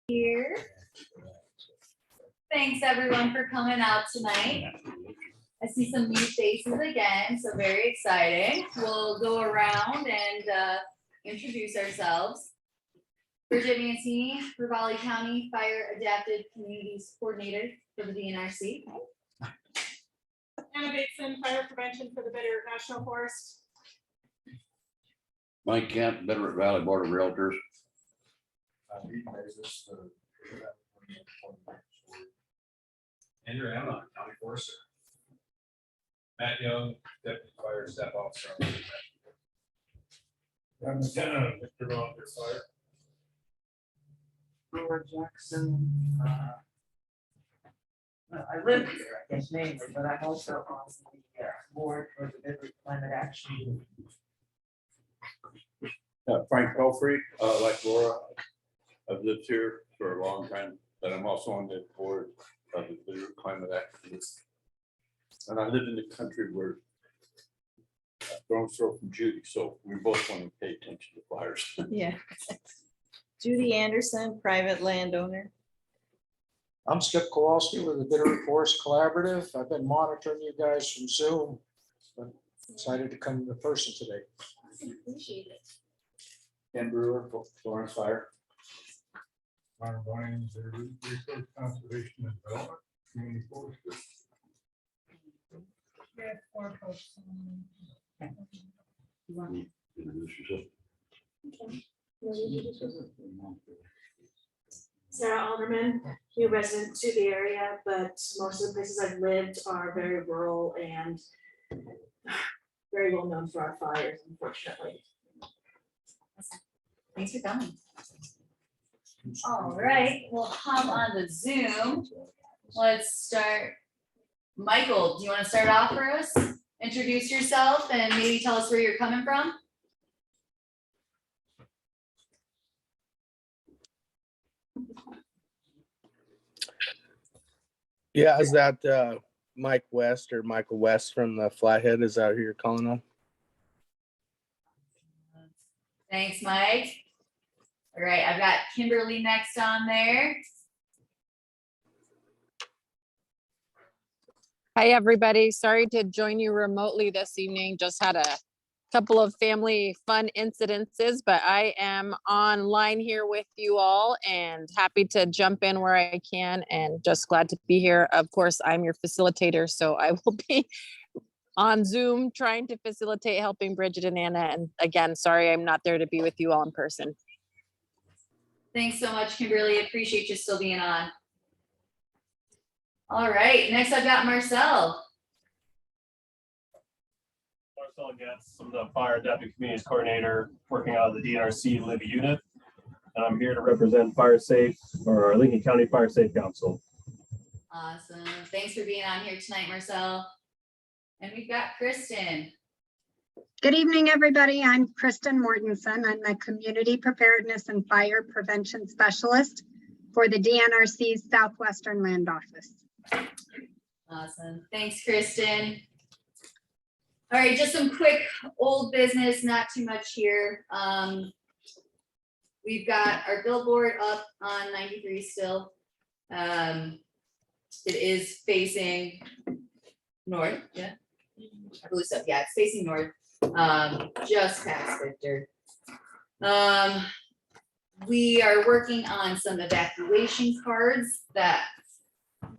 Here. Thanks everyone for coming out tonight. I see some new faces again, so very exciting. We'll go around and introduce ourselves. Bridget Mancini, Ravalli County Fire Adapted Communities Coordinator for the DNRC. Anna Bateson, Fire Prevention for the Bitter National Forest. Mike Kemp, Bitterroot Valley Board of Realtors. Andrew Emma, County Forester. Matt Young, Deputy Fire Staff Officer. I'm Lieutenant Victor Volunteer Fire. Laura Jackson. I live here, I guess mainly, but I'm also on the board for the Bitterroot Climate Action. Frank Pelfrey, like Laura, I've lived here for a long time, but I'm also on the board of the Bitterroot Climate Action. And I live in the country where drones throw from Judy, so we both want to pay attention to fires. Yeah. Judy Anderson, private landowner. I'm Skip Kowalski with the Bitterroot Forest Collaborative. I've been monitoring you guys from Zoom. But excited to come in person today. Appreciate it. Ken Brewer, Florence Fire. Connor Vines, Resource Conservation and Development, Community Forester. Introduce yourself. Sarah Alderman, new resident to the area, but most of the places I've lived are very rural and very well known for our fires, unfortunately. Thanks for coming. All right, we'll hop on the Zoom. Let's start. Michael, do you want to start off for us? Introduce yourself and maybe tell us where you're coming from. Yeah, is that Mike West or Michael West from the Flathead? Is that who you're calling on? Thanks, Mike. All right, I've got Kimberly next on there. Hi, everybody. Sorry to join you remotely this evening. Just had a couple of family fun incidences, but I am online here with you all and happy to jump in where I can and just glad to be here. Of course, I'm your facilitator, so I will be on Zoom trying to facilitate helping Bridget and Anna. And again, sorry I'm not there to be with you all in person. Thanks so much, Kimberly. Appreciate you still being on. All right, next I've got Marcel. Marcel Getz, I'm the Fire Adaptive Communities Coordinator working out of the DNRC Libby unit. And I'm here to represent Fire Safe or Lincoln County Fire Safe Council. Awesome. Thanks for being on here tonight, Marcel. And we've got Kristen. Good evening, everybody. I'm Kristen Mortensen. I'm the Community Preparedness and Fire Prevention Specialist for the DNRC's Southwestern Land Office. Awesome. Thanks, Kristen. All right, just some quick old business, not too much here. We've got our billboard up on 93 still. It is facing north, yeah. I believe so. Yeah, it's facing north. Just past Victor. We are working on some evacuation cards that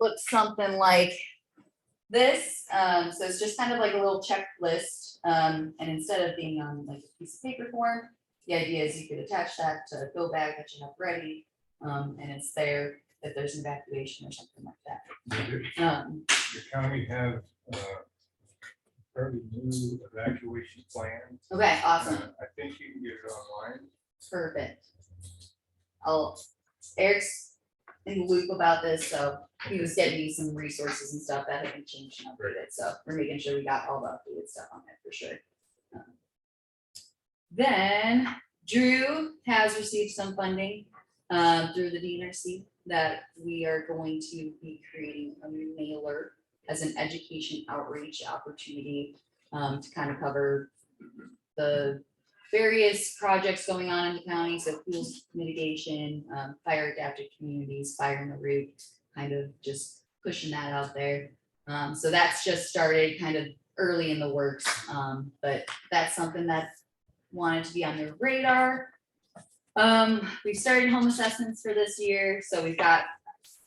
look something like this. So it's just kind of like a little checklist. And instead of being on like a piece of paper form, the idea is you could attach that to a go bag that you have ready. And it's there if there's an evacuation or something like that. Your county has fairly new evacuation plan. Okay, awesome. I think you can get it online. Perfect. Eric's in the loop about this, so he was getting me some resources and stuff that have been changed and updated. So we're making sure we got all the updated stuff on there for sure. Then Drew has received some funding through the DNRC that we are going to be creating a new mailer as an education outreach opportunity to kind of cover the various projects going on in the county, so pool mitigation, fire adapted communities, fire in the root, kind of just pushing that out there. So that's just started kind of early in the works, but that's something that wanted to be on your radar. We've started home assessments for this year, so we've got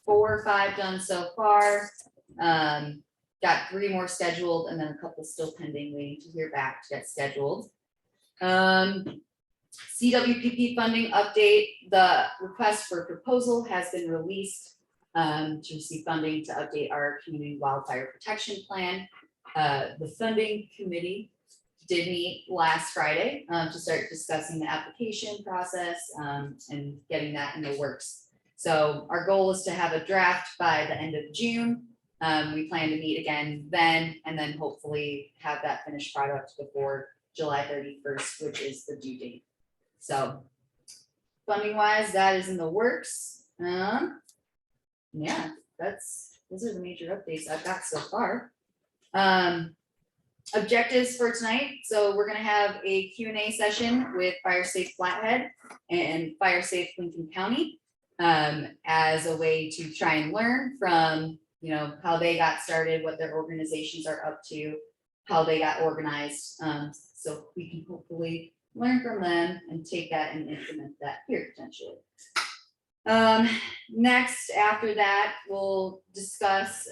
4 or 5 done so far. Got 3 more scheduled and then a couple still pending, waiting to hear back to get scheduled. CWPP funding update, the request for proposal has been released to receive funding to update our community wildfire protection plan. The funding committee did meet last Friday to start discussing the application process and getting that in the works. So our goal is to have a draft by the end of June. We plan to meet again then, and then hopefully have that finished product before July 31st, which is the due date. So funding wise, that is in the works. Yeah, those are the major updates I've got so far. Objectives for tonight. So we're gonna have a Q&A session with Fire Safe Flathead and Fire Safe Lincoln County as a way to try and learn from, you know, how they got started, what their organizations are up to, how they got organized. So we can hopefully learn from them and take that and implement that here potentially. Next, after that, we'll discuss,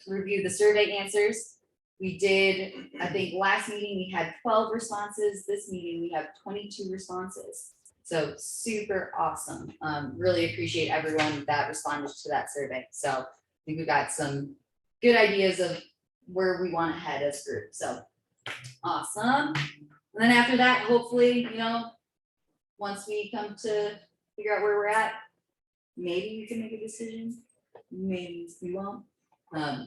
review the survey answers. We did, I think last meeting we had 12 responses. This meeting we have 22 responses. So super awesome. Really appreciate everyone that responded to that survey. So I think we got some good ideas of where we want to head as a group. So awesome. And then after that, hopefully, you know, once we come to figure out where we're at, maybe we can make a decision. Maybe we won't.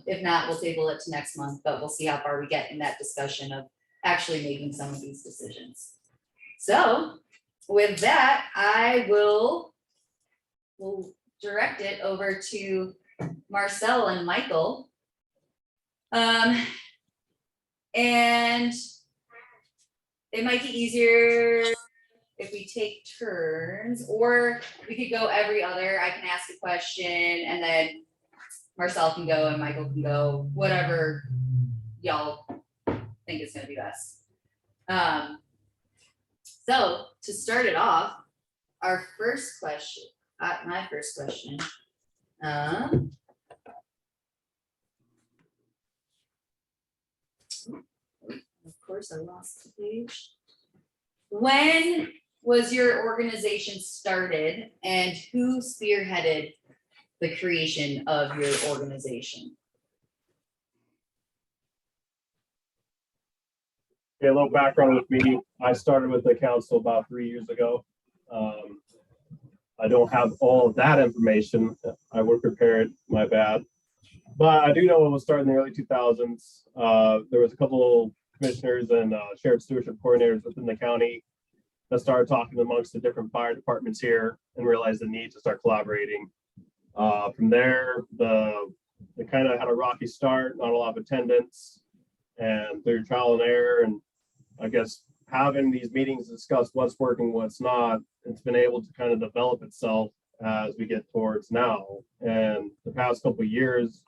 If not, we'll table it to next month, but we'll see how far we get in that discussion of actually making some of these decisions. So with that, I will direct it over to Marcel and Michael. And it might be easier if we take turns, or we could go every other. I can ask a question and then Marcel can go and Michael can go, whatever y'all think is gonna be best. So to start it off, our first question, my first question. Of course, I lost the page. When was your organization started and who spearheaded the creation of your organization? Okay, a little background with me. I started with the council about 3 years ago. I don't have all of that information. I would prepare it, my bad. But I do know it was started in the early 2000s. There was a couple commissioners and sheriff stewardship coordinators within the county that started talking amongst the different fire departments here and realized the need to start collaborating. From there, they kind of had a rocky start, not a lot of attendance, and through trial and error, and I guess having these meetings to discuss what's working, what's not, it's been able to kind of develop itself as we get towards now. And the past couple of years,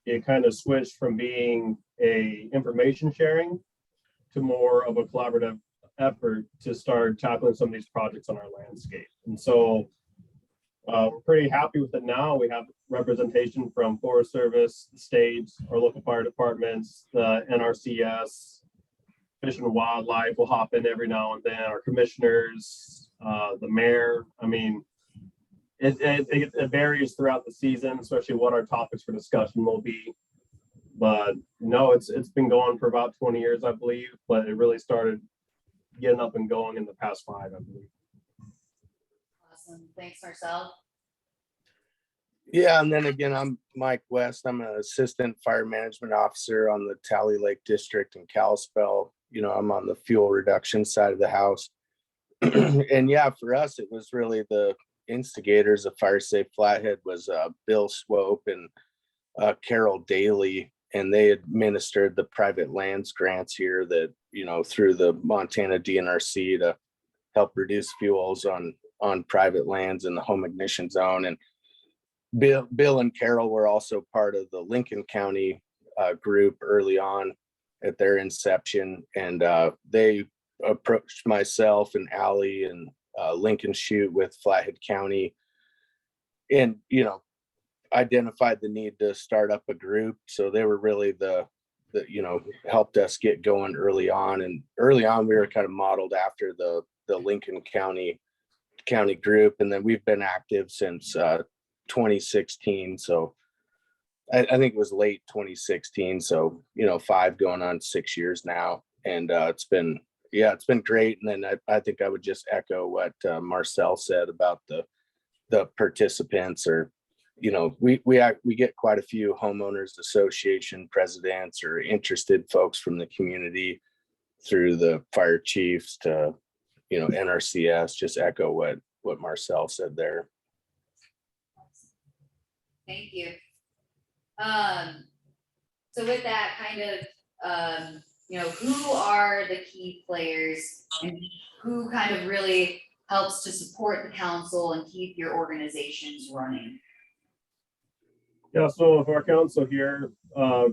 it kind of switched from being a information sharing to more of a collaborative effort to start tackling some of these projects on our landscape. And so we're pretty happy with it now. We have representation from Forest Service, the state, our local fire departments, the NRCS, Fish and Wildlife will hop in every now and then, our commissioners, the mayor. I mean, it varies throughout the season, especially what our topics for discussion will be. But no, it's been going for about 20 years, I believe, but it really started getting up and going in the past 5, I believe. Awesome, thanks, Marcel. Yeah, and then again, I'm Mike West. I'm an assistant fire management officer on the Tally Lake District in Kalispell. You know, I'm on the fuel reduction side of the house. And yeah, for us, it was really the instigators of Fire Safe Flathead was Bill Swope and Carol Daly and they administered the private lands grants here that, you know, through the Montana DNRC to help reduce fuels on private lands in the home ignition zone. And Bill and Carol were also part of the Lincoln County group early on at their inception. And they approached myself and Allie and Lincoln Chute with Flathead County, and, you know, identified the need to start up a group. So they were really the you know, helped us get going early on. And early on, we were kind of modeled after the Lincoln County group. And then we've been active since 2016. So I think it was late 2016. So, you know, 5 going on 6 years now. And it's been great. And then I think I would just echo what Marcel said about the participants, or, you know, we get quite a few homeowners association presidents or interested folks from the community through the fire chiefs to, you know, NRCS. Just echo what Marcel said there. Thank you. So with that kind of, you know, who are the key players and who kind of really helps to support the council and keep your organizations running? Yeah, so for our council here,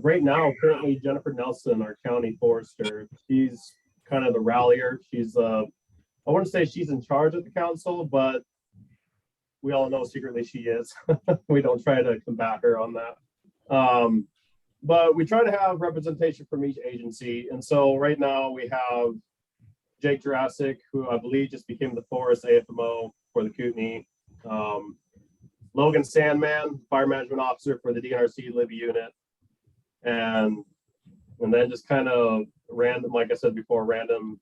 right now, currently Jennifer Nelson, our county forester, she's kind of the rallier. She's, I wouldn't say she's in charge of the council, but we all know secretly she is. We don't try to combat her on that. But we try to have representation from each agency. And so right now we have Jake Jurassic, who I believe just became the forest AFMO for the Kootenai. Logan Sandman, fire management officer for the DNRC Libby unit. And then just kind of random, like I said before, random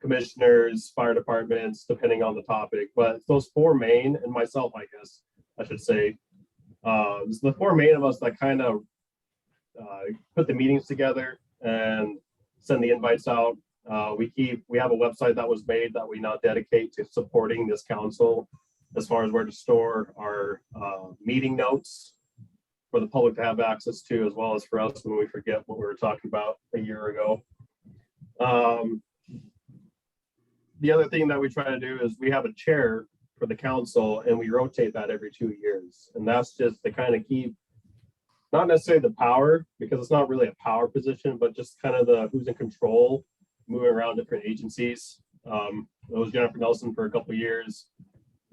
commissioners, fire departments, depending on the topic. But those 4 main, and myself, I guess I should say, it's the 4 main of us that kind of put the meetings together and send the invites out. We have a website that was made that we now dedicate to supporting this council as far as where to store our meeting notes for the public to have access to, as well as for us when we forget what we were talking about a year ago. The other thing that we try to do is we have a chair for the council, and we rotate that every 2 years. And that's just to kind of keep, not necessarily the power, because it's not really a power position, but just kind of the who's in control, moving around different agencies. It was Jennifer Nelson for a couple of years.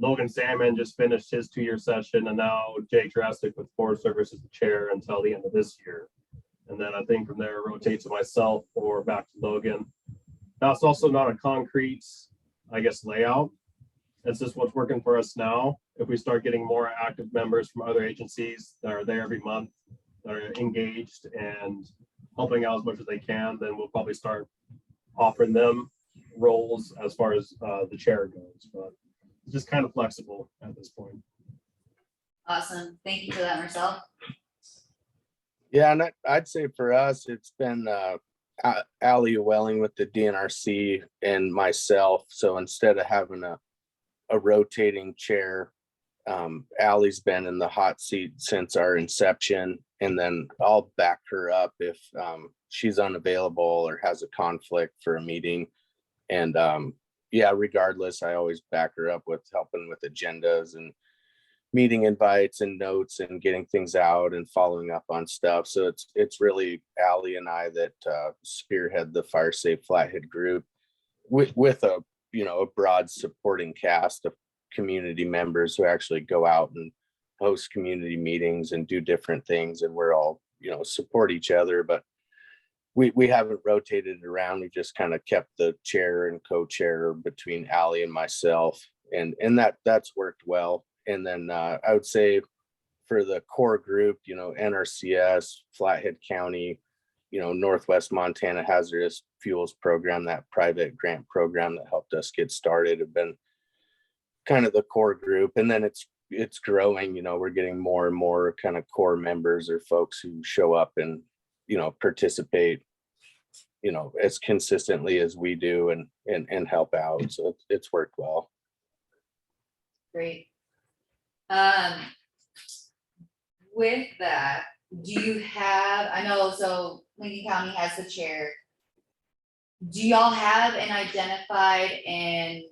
Logan Salmon just finished his 2-year session, and now Jake Jurassic with Forest Service is the chair until the end of this year. And then I think from there it rotates to myself or back to Logan. That's also not a concrete, I guess, layout. It's just what's working for us now. If we start getting more active members from other agencies that are there every month, that are engaged and helping out as much as they can, then we'll probably start offering them roles as far as the chair goes. But it's just kind of flexible at this point. Awesome. Thank you for that, Marcel. Yeah, and I'd say for us, it's been Allie Welling with the DNRC and myself. So instead of having a rotating chair, Allie's been in the hot seat since our inception, and then I'll back her up if she's unavailable or has a conflict for a meeting. And yeah, regardless, I always back her up with helping with agendas and meeting invites and notes and getting things out and following up on stuff. So it's really Allie and I that spearhead the Fire Safe Flathead group with a, you know, a broad supporting cast of community members who actually go out and host community meetings and do different things, and we're all, you know, support each other. But we haven't rotated it around. We just kind of kept the chair and co-chair between Allie and myself, and that's worked well. And then I would say for the core group, you know, NRCS, Flathead County, you know, Northwest Montana Hazardous Fuels Program, that private grant program that helped us get started, have been kind of the core group. And then it's growing, you know, we're getting more and more kind of core members or folks who show up and, you know, participate, you know, as consistently as we do and help out. So it's worked well. Great. With that, do you have, I know, so Lincoln County has the chair. Do y'all have an identified and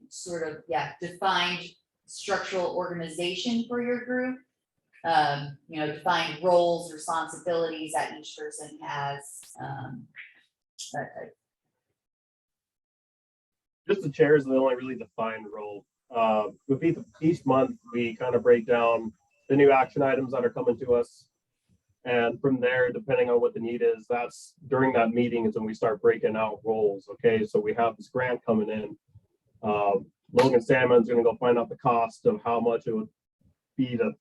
sort of, defined structural organization for your group? Defined roles, responsibilities that each person has, that type. Just the chairs are the only really defined role. With each month, we kind of break down the new action items that are coming to us. And from there, depending on what the need is, that's during that meeting is when we start breaking out roles. Okay, so we have this grant coming in. Logan Salmon's gonna go find out the cost of how much it would be to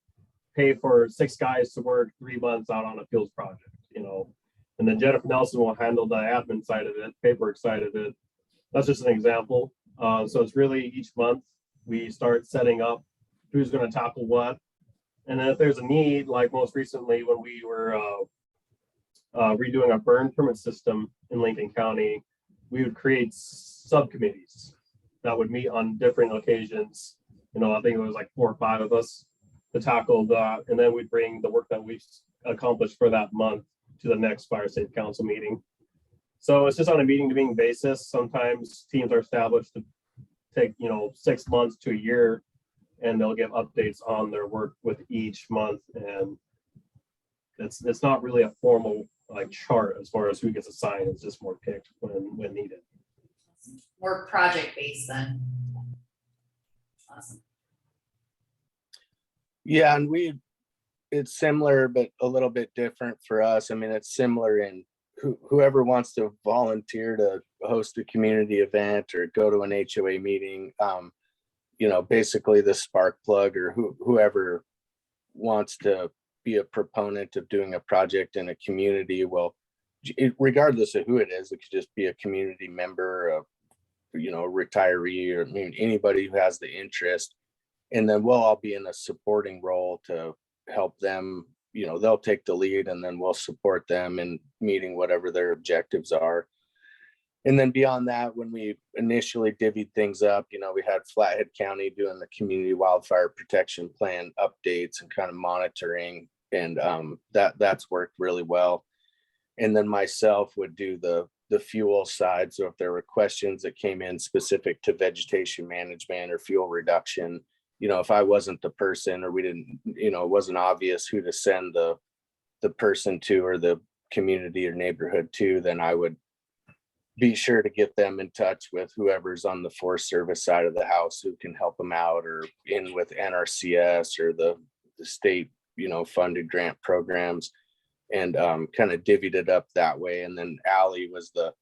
pay for 6 guys to work 3 months out on a fields project, and then Jennifer Nelson will handle the admin side of it, paperwork side of it. That's just an example. So it's really each month we start setting up who's going to tackle what. And then if there's a need, like most recently when we were redoing our burn permit system in Lincoln County, we would create subcommittees that would meet on different occasions. I think it was like 4 or 5 of us to tackle that. And then we'd bring the work that we've accomplished for that month to the next Fire Safe Council meeting. So it's just on a meeting to meeting basis. Sometimes teams are established to take, 6 months to a year, and they'll give updates on their work with each month. And it's not really a formal like chart as far as who gets assigned. It's just more picked when needed. More project based then. Awesome. Yeah, and it's similar, but a little bit different for us. I mean, it's similar in whoever wants to volunteer to host a community event or go to an HOA meeting, basically the spark plug or whoever wants to be a proponent of doing a project in a community. Well, regardless of who it is, it could just be a community member, a retiree, or anybody who has the interest. And then we'll all be in a supporting role to help them. They'll take the lead, and then we'll support them in meeting whatever their objectives are. And then beyond that, when we initially divvied things up, we had Flathead County doing the community wildfire protection plan updates and kind of monitoring, and that's worked really well. And then myself would do the fuel side. So if there were questions that came in specific to vegetation management or fuel reduction, if I wasn't the person, or we didn't, it wasn't obvious who to send the person to, or the community or neighborhood to, then I would be sure to get them in touch with whoever's on the Forest Service side of the house who can help them out, or in with NRCS or the state, funded grant programs, and kind of divvied it up that way. And then Allie was the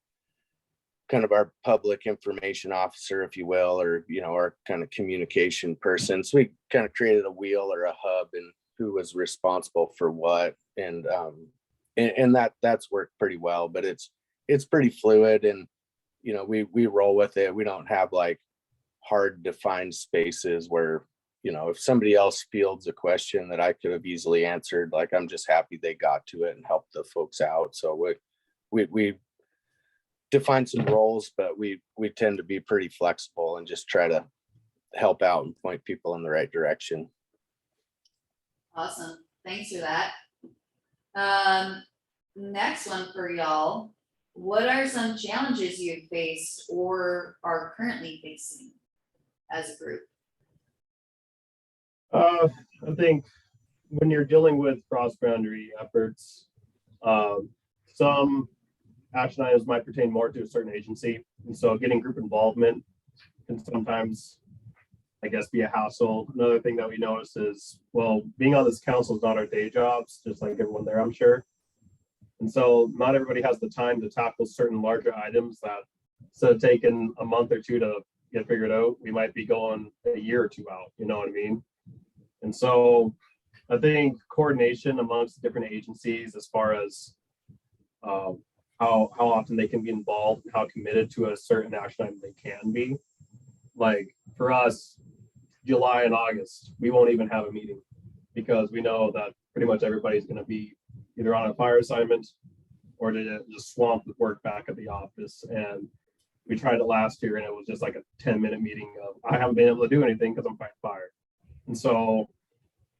kind of our public information officer, if you will, or, our kind of communication person. So we kind of created a wheel or a hub, and who was responsible for what. And that's worked pretty well, but it's pretty fluid, and, we roll with it. We don't have like hard defined spaces where, if somebody else fields a question that I could have easily answered, like, I'm just happy they got to it and helped the folks out. So we define some roles, but we tend to be pretty flexible and just try to help out and point people in the right direction. Awesome. Thanks for that. Next one for y'all. What are some challenges you've faced or are currently facing as a group? I think when you're dealing with cross-boundary efforts, some action items might pertain more to a certain agency. And so getting group involvement can sometimes, I guess, be a hassle. Another thing that we notice is, well, being on this council is not our day jobs, just like everyone there, I'm sure. And so not everybody has the time to tackle certain larger items that, instead of taking a month or 2 to get figured out, we might be going a year or 2 out, you know what I mean? And so I think coordination amongst different agencies as far as how often they can be involved, and how committed to a certain action item they can be. Like for us, July and August, we won't even have a meeting because we know that pretty much everybody's going to be either on a fire assignment or to just swamped with work back at the office. And we tried it last year, and it was just like a 10-minute meeting of, I haven't been able to do anything because I'm fighting fire. And so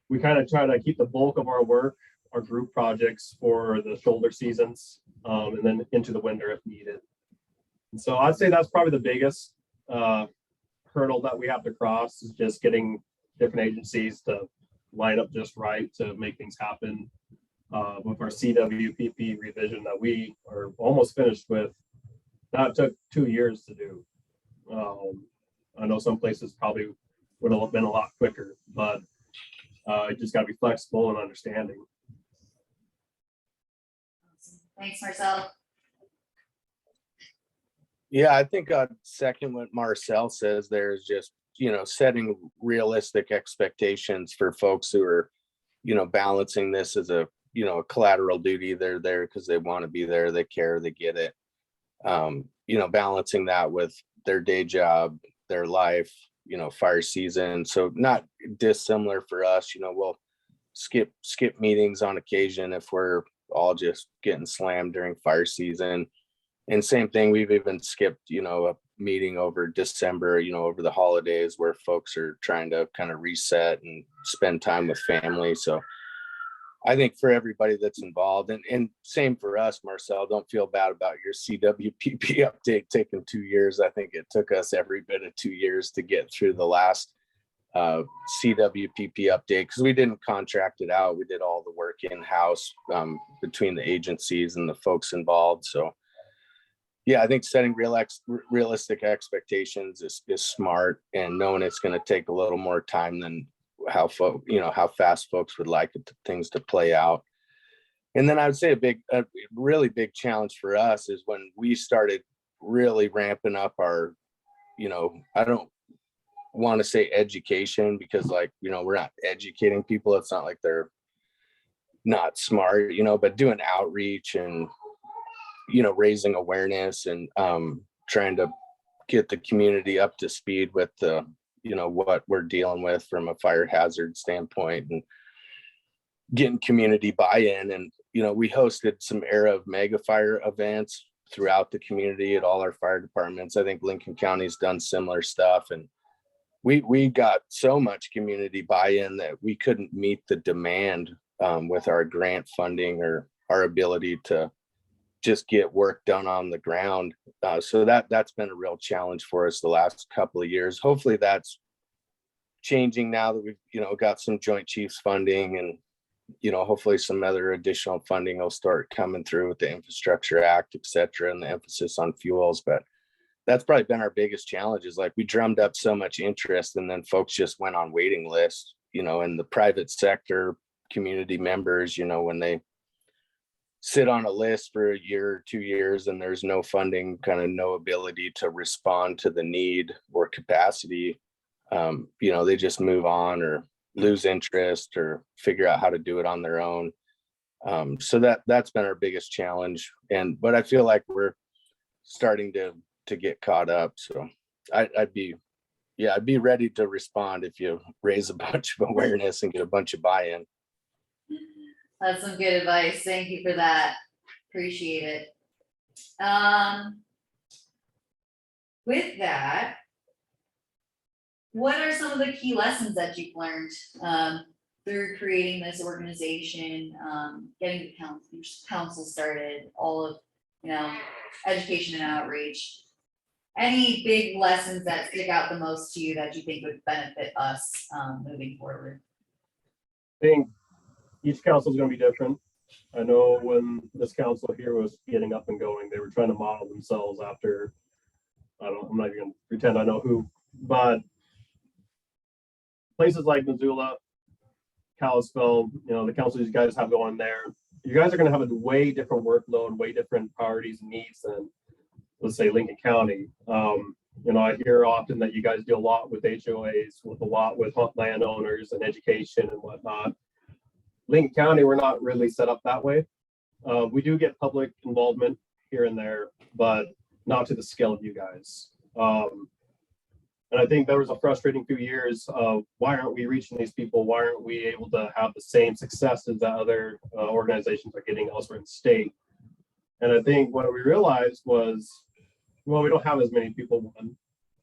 we kind of try to keep the bulk of our work our group projects for the shoulder seasons, and then into the winter if needed. And so I'd say that's probably the biggest hurdle that we have to cross, is just getting different agencies to line up just right to make things happen. With our CWPP revision that we are almost finished with, that took 2 years to do. I know some places probably would have been a lot quicker, but you just got to be flexible and understanding. Thanks, Marcel. Yeah, I think I'd second what Marcel says. There's just, setting realistic expectations for folks who are, balancing this as a, a collateral duty. They're there because they want to be there, they care, they get it. Balancing that with their day job, their life, fire season. So not dissimilar for us, we'll skip meetings on occasion if we're all just getting slammed during fire season. And same thing, we've even skipped, a meeting over December, over the holidays where folks are trying to kind of reset and spend time with family. So I think for everybody that's involved, and same for us, Marcel, don't feel bad about your CWPP update taking 2 years. I think it took us every bit of 2 years to get through the last CWPP update, because we didn't contract it out. We did all the work in-house between the agencies and the folks involved. So yeah, I think setting realistic expectations is smart, and knowing it's going to take a little more time than how fast folks would like things to play out. And then I would say a really big challenge for us is when we started really ramping up our, I don't want to say education, because we're not educating people. It's not like they're not smart, but doing outreach and, raising awareness and trying to get the community up to speed with the, what we're dealing with from a fire hazard standpoint, and getting community buy-in. And, we hosted some Era of Mega Fire events throughout the community at all our fire departments. I think Lincoln County's done similar stuff. And we got so much community buy-in that we couldn't meet the demand with our grant funding or our ability to just get work done on the ground. So that's been a real challenge for us the last couple of years. Hopefully that's changing now that we've, got some Joint Chiefs funding, and, hopefully some other additional funding will start coming through with the Infrastructure Act, et cetera, and the emphasis on fuels. But that's probably been our biggest challenge, is we drummed up so much interest, and then folks just went on waiting lists, in the private sector community members, when they sit on a list for a year or 2 years and there's no funding, kind of no ability to respond to the need or capacity, they just move on or lose interest or figure out how to do it on their own. So that's been our biggest challenge. But I feel like we're starting to get caught up. So I'd be ready to respond if you raise a bunch of awareness and get a bunch of buy-in. That's some good advice. Thank you for that. Appreciate it. With that, what are some of the key lessons that you've learned through creating this organization, getting the council started, all of, education and outreach? Any big lessons that stick out the most to you that you think would benefit us moving forward? I think each council is going to be different. I know when this council here was getting up and going, they were trying to model themselves after, I'm not even going to pretend I know who, but places like Missoula, Kalispell, the councils you guys have going there, you guys are going to have a way different workload, way different priorities and needs than, let's say, Lincoln County. I hear often that you guys do a lot with HOAs, with a lot with landowners and education and whatnot. Lincoln County, we're not really set up that way. We do get public involvement here and there, but not to the scale of you guys. And I think there was a frustrating few years of why aren't we reaching these people? Why aren't we able to have the same successes that other organizations are getting elsewhere in the state? And I think what we realized was, well, we don't have as many people.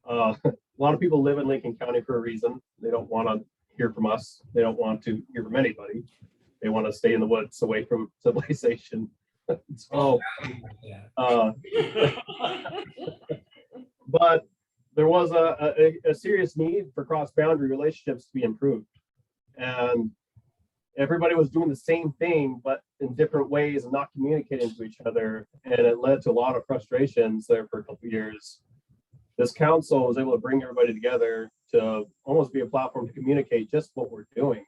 A lot of people live in Lincoln County for a reason. They don't want to hear from us. They don't want to hear from anybody. They want to stay in the woods away from civilization. So, but there was a serious need for cross-boundary relationships to be improved. And everybody was doing the same thing, but in different ways and not communicating to each other. And it led to a lot of frustrations there for a couple of years. This council was able to bring everybody together to almost be a platform to communicate just what we're doing.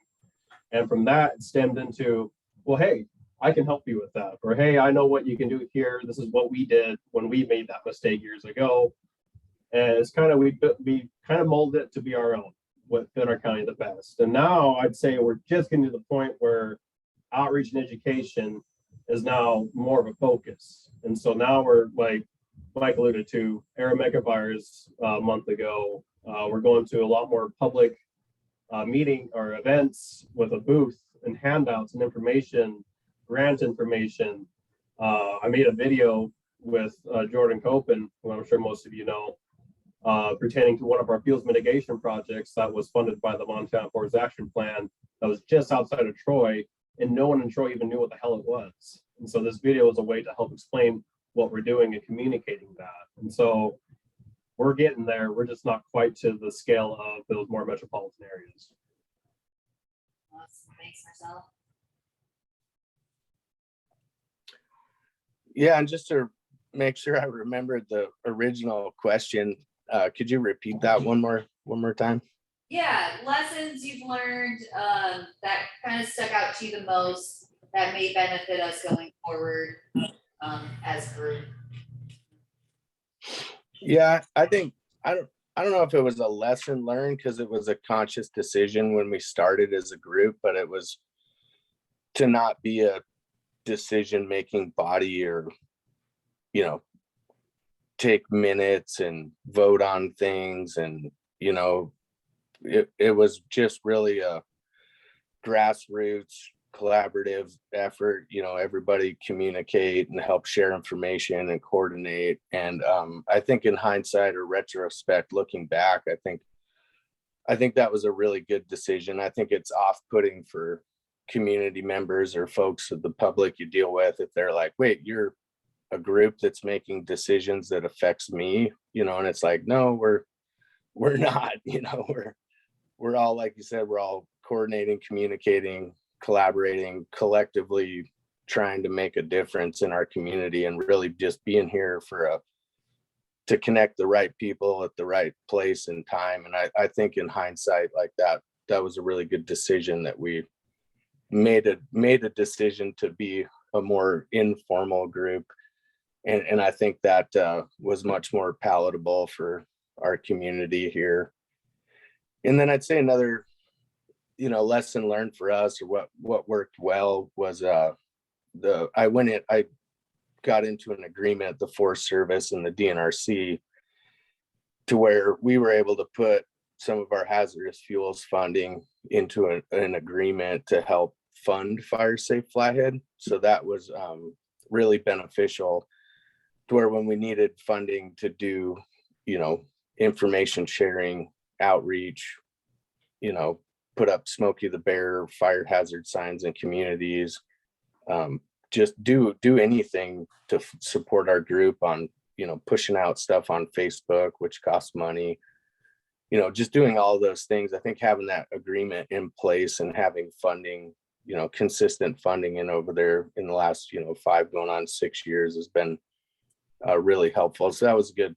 And from that, it stemmed into, well, hey, I can help you with that. Or, hey, I know what you can do here. This is what we did when we made that mistake years ago. And it's kind of, we kind of molded it to be our own, what fit our county the best. And now I'd say we're just getting to the point where outreach and education is now more of a focus. And so now we're, like Mike alluded to, Aramega a month ago, we're going to a lot more public meeting or events with a booth and handouts and information, grant information. I made a video with Jordan Copen, who I'm sure most of you know, pertaining to one of our fuels mitigation projects that was funded by the Montana Forest Action Plan that was just outside of Troy, and no one in Troy even knew what the hell it was. And so this video is a way to help explain what we're doing and communicating that. And so we're getting there. We're just not quite to the scale of those more metropolitan areas. Awesome. Thanks, Marcel. Yeah, and just to make sure I remembered the original question, could you repeat that one more time? Yeah, lessons you've learned that kind of stuck out to you the most that may benefit us going forward as a group. Yeah, I think I don't know if it was a lesson learned, because it was a conscious decision when we started as a group, but it was to not be a decision-making body, or, you know, take minutes and vote on things. And, you know, it was just really a grassroots collaborative effort. You know, everybody communicate and help share information and coordinate. And I think in hindsight or retrospect, looking back, I think that was a really good decision. I think it's off-putting for community members or folks of the public you deal with if they're like, wait, you're a group that's making decisions that affects me, you know. And it's like, no, we're not, you know. We're all, like you said, we're all coordinating, communicating, collaborating, collectively trying to make a difference in our community, and really just being here to connect the right people at the right place and time. And I think in hindsight, like that was a really good decision, that we made a decision to be a more informal group. And I think that was much more palatable for our community here. And then I'd say another, you know, lesson learned for us, or what worked well, was I got into an agreement at the Forest Service and the DNRC to where we were able to put some of our hazardous fuels funding into an agreement to help fund Fire Safe Flathead. So that was really beneficial, to where when we needed funding to do, you know, information sharing, outreach, you know, put up Smokey the Bear fire hazard signs in communities, just do anything to support our group on, you know, pushing out stuff on Facebook, which costs money, you know, just doing all those things. I think having that agreement in place and having funding, you know, consistent funding in over there in the last, you know, 5 going on 6 years has been really helpful. So that was good.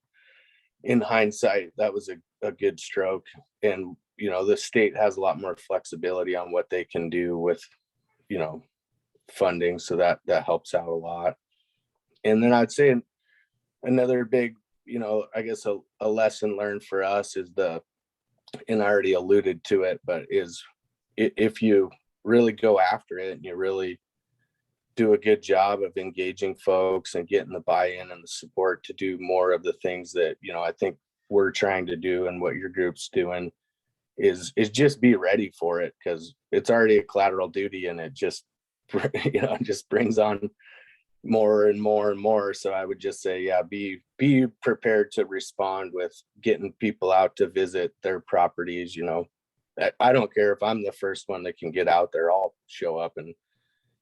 In hindsight, that was a good stroke. And, you know, the state has a lot more flexibility on what they can do with, you know, funding. So that helps out a lot. And then I'd say another big, you know, I guess a lesson learned for us is and I already alluded to it, but is if you really go after it and you really do a good job of engaging folks and getting the buy-in and the support to do more of the things that, you know, I think we're trying to do, and what your group's doing, is just be ready for it, because it's already a collateral duty, and it just, you know, just brings on more and more and more. So I would just say, yeah, be prepared to respond with getting people out to visit their properties, you know, I don't care if I'm the first one that can get out there, I'll show up and,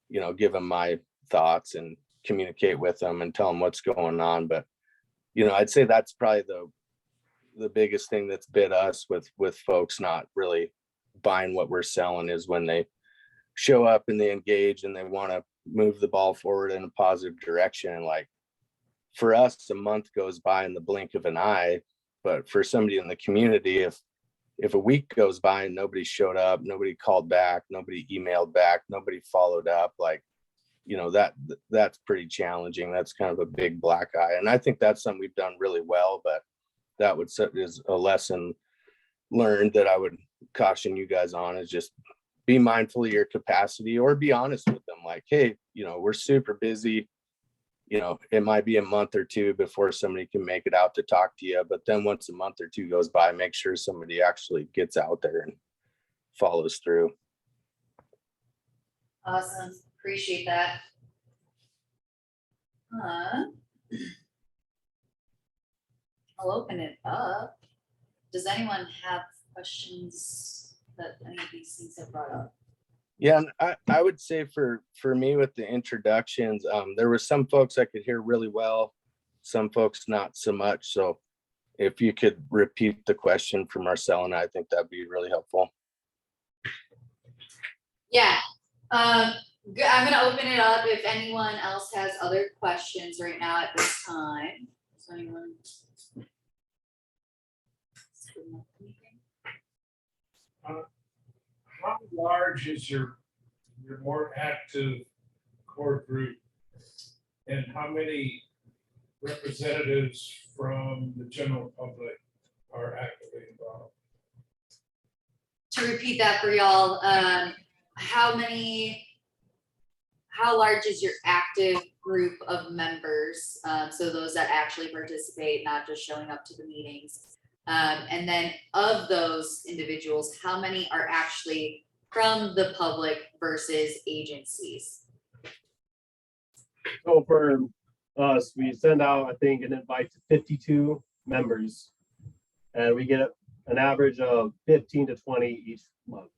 you know, give them my thoughts and communicate with them and tell them what's going on. But, you know, I'd say that's probably the biggest thing that's bit us with folks not really buying what we're selling is when they show up and they engage and they want to move the ball forward in a positive direction. And like for us, a month goes by in the blink of an eye, but for somebody in the community, if a week goes by and nobody showed up, nobody called back, nobody emailed back, nobody followed up, like, you know, that's pretty challenging. That's kind of a big black eye. And I think that's something we've done really well, but that is a lesson learned that I would caution you guys on, is just be mindful of your capacity, or be honest with them. Like, hey, you know, we're super busy. You know, it might be a month or two before somebody can make it out to talk to you. But then once a month or two goes by, make sure somebody actually gets out there and follows through. Awesome, appreciate that. I'll open it up. Does anyone have questions that any of these things have brought up? Yeah, and I would say for me with the introductions, there were some folks I could hear really well, some folks not so much. So if you could repeat the question for Marcel and I think that'd be really helpful. Yeah, good. I'm gonna open it up if anyone else has other questions right now at this time. Does anyone? How large is your more active core group? And how many representatives from the general public are actively involved? To repeat that for y'all, how large is your active group of members? So those that actually participate, not just showing up to the meetings. And then of those individuals, how many are actually from the public versus agencies? So for us, we send out, I think, an invite to 52 members, and we get an average of 15 to 20 each month.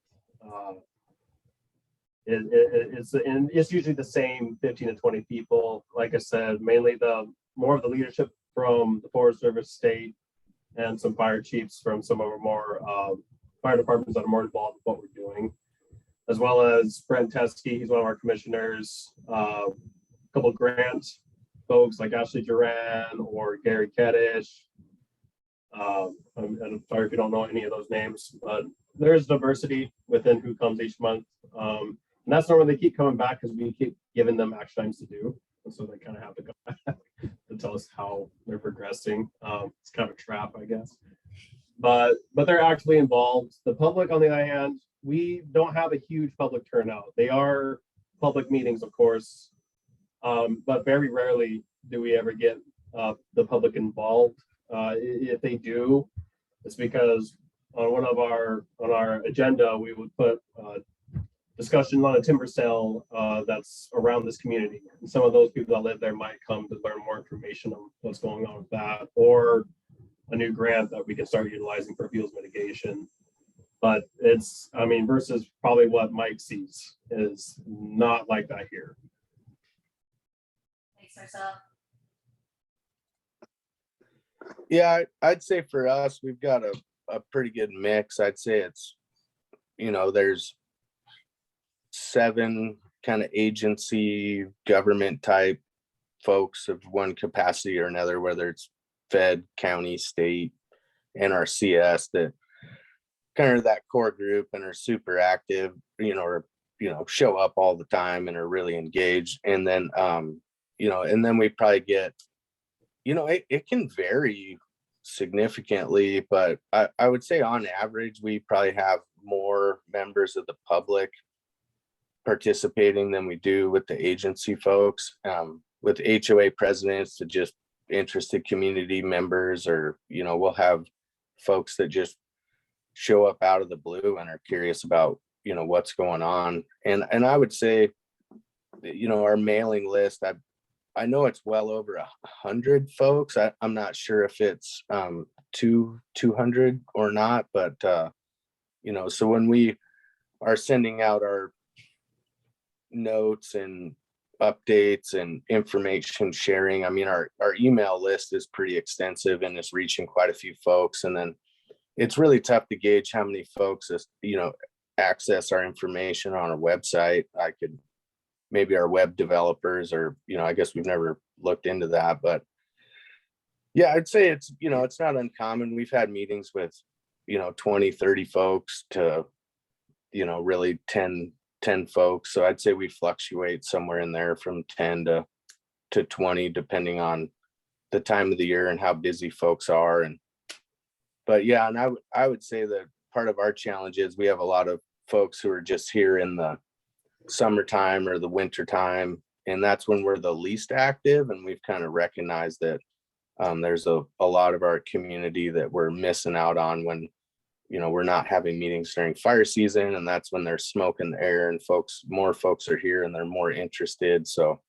It's usually the same 15 to 20 people. Like I said, mainly more of the leadership from the Forest Service, state, and some fire chiefs from some of our more fire departments that are more involved with what we're doing, as well as Brent Teskey, he's one of our commissioners, a couple of grant folks like Ashley Duran or Gary Keddish. I'm sorry if you don't know any of those names, but there's diversity within who comes each month. And that's normally they keep coming back because we keep giving them action items to do. And so they kind of have to go back to tell us how they're progressing. It's kind of a trap, I guess. But they're actively involved. The public, on the other hand, we don't have a huge public turnout. They are public meetings, of course, but very rarely do we ever get the public involved. If they do, it's because on our agenda we would put discussion on a timber sale that's around this community. And some of those people that live there might come to learn more information on what's going on with that, or a new grant that we can start utilizing for fuels mitigation. But it's, I mean, versus probably what Mike sees is not like that here. Thanks, Marcel. Yeah, I'd say for us, we've got a pretty good mix. I'd say it's, you know, there's 7 kind of agency government type folks of one capacity or another, whether it's Fed, county, state, NRCS, that kind of that core group and are super active, you know, or, you know, show up all the time and are really engaged. And then, you know, and then we probably get, you know, it can vary significantly, but I would say on average, we probably have more members of the public participating than we do with the agency folks, with HOA presidents to just interested community members, or, you know, we'll have folks that just show up out of the blue and are curious about, you know, what's going on. And I would say, you know, our mailing list, I know it's well over 100 folks. I'm not sure if it's 200 or not, but you know, so when we are sending out our notes and updates and information sharing, I mean, our email list is pretty extensive and it's reaching quite a few folks. And then it's really tough to gauge how many folks, you know, access our information on our website. Maybe our web developers, or, you know, I guess we've never looked into that, but yeah, I'd say it's, you know, it's not uncommon. We've had meetings with, you know, 20, 30 folks to, you know, really 10 folks. So I'd say we fluctuate somewhere in there from 10 to 20, depending on the time of the year and how busy folks are. But yeah, and I would say that part of our challenge is we have a lot of folks who are just here in the summertime or the winter time, and that's when we're the least active. And we've kind of recognized that there's a lot of our community that we're missing out on when, you know, we're not having meetings during fire season, and that's when there's smoke in the air and more folks are here and they're more interested. So,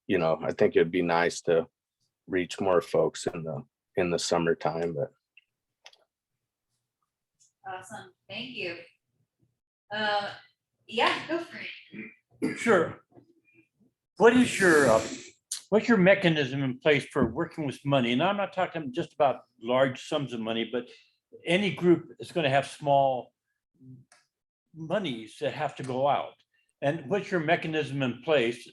you know, I think it'd be nice to reach more folks in the summertime. But Awesome, thank you. Yeah, go for it. Sure. What's your mechanism in place for working with money? And I'm not talking just about large sums of money, but any group is going to have small monies that have to go out. And what's your mechanism in place?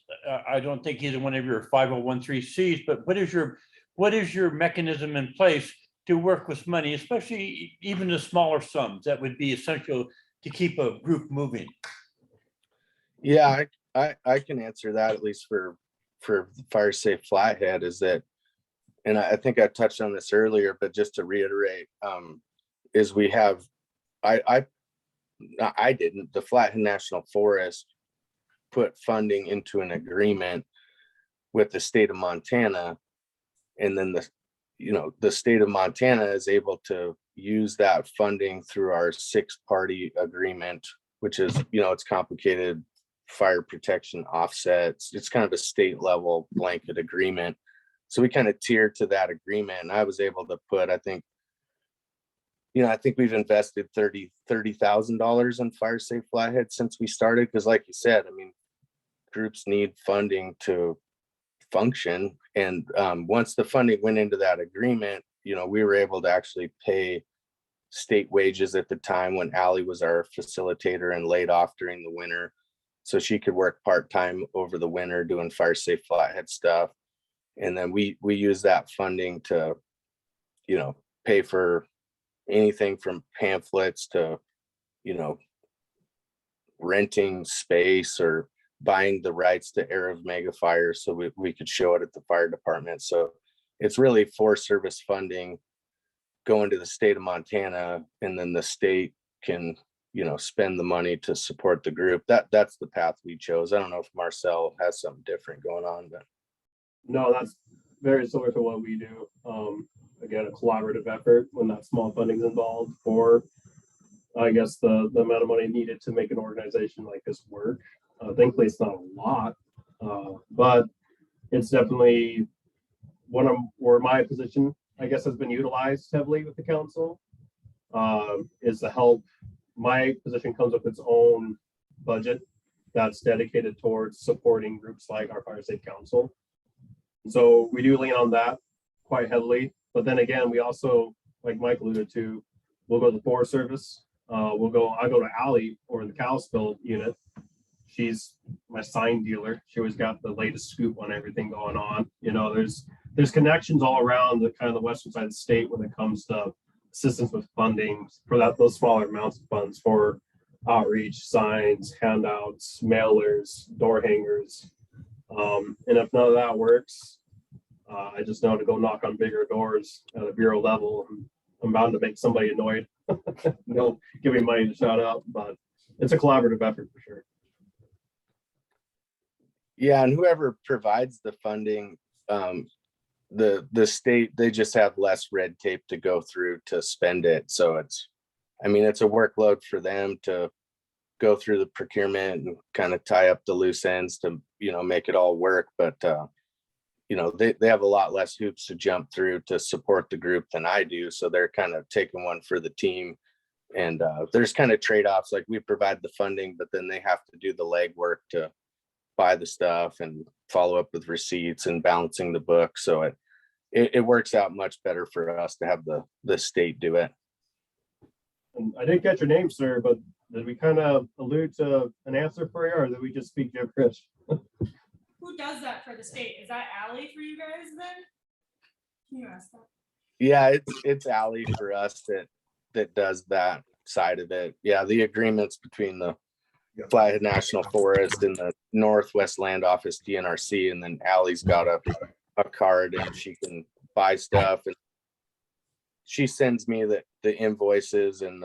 I don't think either one of your 501(c)(3)s, but what is your mechanism in place to work with money, especially even the smaller sums that would be essential to keep a group moving? yeah, I can answer that, at least for Fire Safe Flathead, is that, and I think I touched on this earlier, but just to reiterate, is we have, I didn't, the Flathead National Forest put funding into an agreement with the state of Montana. And then the state of Montana is able to use that funding through our 6-party agreement, which is, you know, it's complicated, fire protection offsets. It's kind of a state level blanket agreement. So we kind of tiered to that agreement, and I was able to put, I think we've invested $30,000 in Fire Safe Flathead since we started. Because like you said, I mean, groups need funding to function. And once the funding went into that agreement, you know, we were able to actually pay state wages at the time when Allie was our facilitator and laid off during the winter. So she could work part-time over the winter doing Fire Safe Flathead stuff. And then we use that funding to, you know, pay for anything from pamphlets to, you know, renting space or buying the rights to Arrow Mega Fire so we could show it at the fire department. So it's really Forest Service funding going to the state of Montana, and then the state can, you know, spend the money to support the group. That's the path we chose. I don't know if Marcel has something different going on, but No, that's very similar to what we do. Again, a collaborative effort when that small funding is involved for, I guess, the amount of money needed to make an organization like this work. Thankfully, it's not a lot, but it's definitely where my position, I guess, has been utilized heavily with the council, is to help. My position comes with its own budget that's dedicated towards supporting groups like our Fire Safe Council. So we do lean on that quite heavily. But then again, we also, like Mike alluded to, we'll go to the Forest Service. I go to Allie or in the Kalispell unit. She's my sign dealer. She always got the latest scoop on everything going on. You know, there's connections all around the kind of the western side of the state when it comes to assistance with funding for those smaller amounts of funds for outreach, signs, handouts, mailers, door hangers. And if none of that works, I just know to go knock on bigger doors at a bureau level. I'm bound to make somebody annoyed. They'll give me money to shout out, but it's a collaborative effort for sure. yeah, and whoever provides the funding, the state, they just have less red tape to go through to spend it. So it's a workload for them to go through the procurement and kind of tie up the loose ends to, you know, make it all work. But you know, they have a lot less hoops to jump through to support the group than I do. So they're kind of taking one for the team And there's kind of trade-offs, like we provide the funding, but then they have to do the legwork to buy the stuff and follow up with receipts and balancing the book. So it works out much better for us to have the state do it. And I didn't catch your name, sir, but did we kind of allude to an answer for you, or did we just speak gibberish? Who does that for the state? Is that Ally for you guys then? Can you ask that? Yeah, it's Ally for us that does that side of it. Yeah, the agreements between the Flathead National Forest and the Northwest Land Office, DNRC, and then Ally's got a card and she can buy stuff, and she sends me the invoices and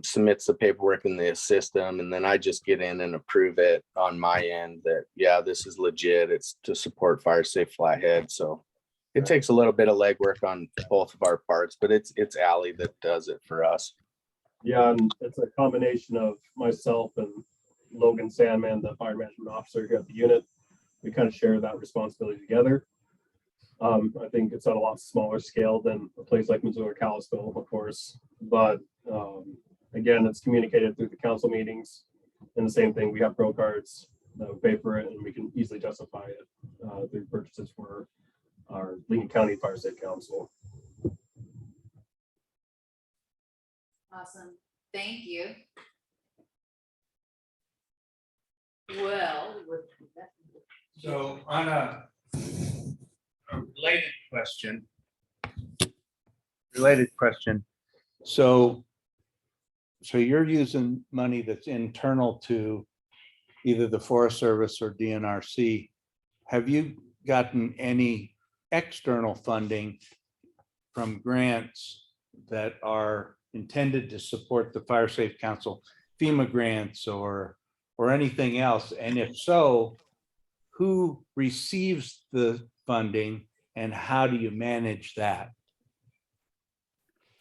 submits the paperwork in the system, and then I just get in and approve it on my end that, yeah, this is legit. It's to support Fire Safe Flathead. So it takes a little bit of legwork on both of our parts, but it's Ally that does it for us. Yeah, and it's a combination of myself and Logan Sandman, the fire management officer here at the unit. We kind of share that responsibility together. I think it's on a lot smaller scale than a place like Missoula or Kalispell, of course, but again, it's communicated through the council meetings. And the same thing, we have pro cards that we pay for it, and we can easily justify it through purchases for our Lincoln County Fire Safe Council. Awesome, thank you. Well, So on a related question. So you're using money that's internal to either the Forest Service or DNRC. Have you gotten any external funding from grants that are intended to support the Fire Safe Council, FEMA grants or anything else? And if so, who receives the funding and how do you manage that?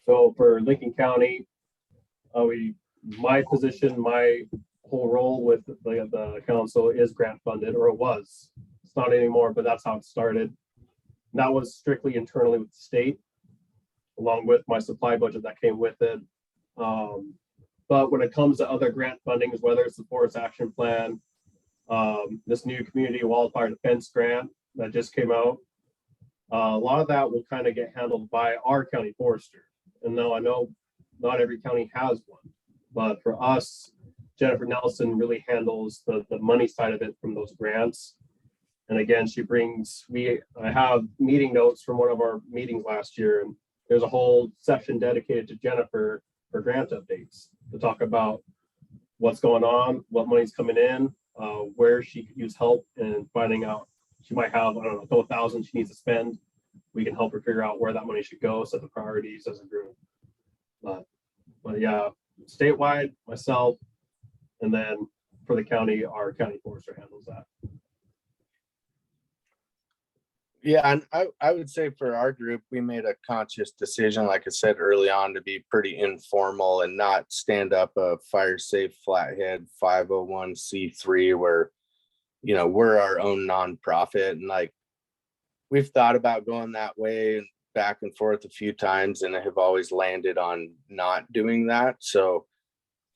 So for Lincoln County, my position, my whole role with the council is grant funded, or it was. It's not anymore, but that's how it started. That was strictly internally with the state, along with my supply budget that came with it. But when it comes to other grant fundings, whether it's the Forest Action Plan, this new community wildfire defense grant that just came out, a lot of that will kind of get handled by our county forester. And now I know not every county has one, but for us, Jennifer Nelson really handles the money side of it from those grants. And again, I have meeting notes from one of our meetings last year, and there's a whole section dedicated to Jennifer for grant updates to talk about what's going on, what money's coming in, where she could use help in finding out. She might have, I don't know, a couple thousand she needs to spend. We can help her figure out where that money should go, set the priorities as a group. But yeah, statewide, myself, and then for the county, our county forester handles that. Yeah, and I would say for our group, we made a conscious decision, like I said early on, to be pretty informal and not stand up a Fire Safe Flathead 501c3 where, you know, we're our own nonprofit. And like, we've thought about going that way and back and forth a few times and have always landed on not doing that. So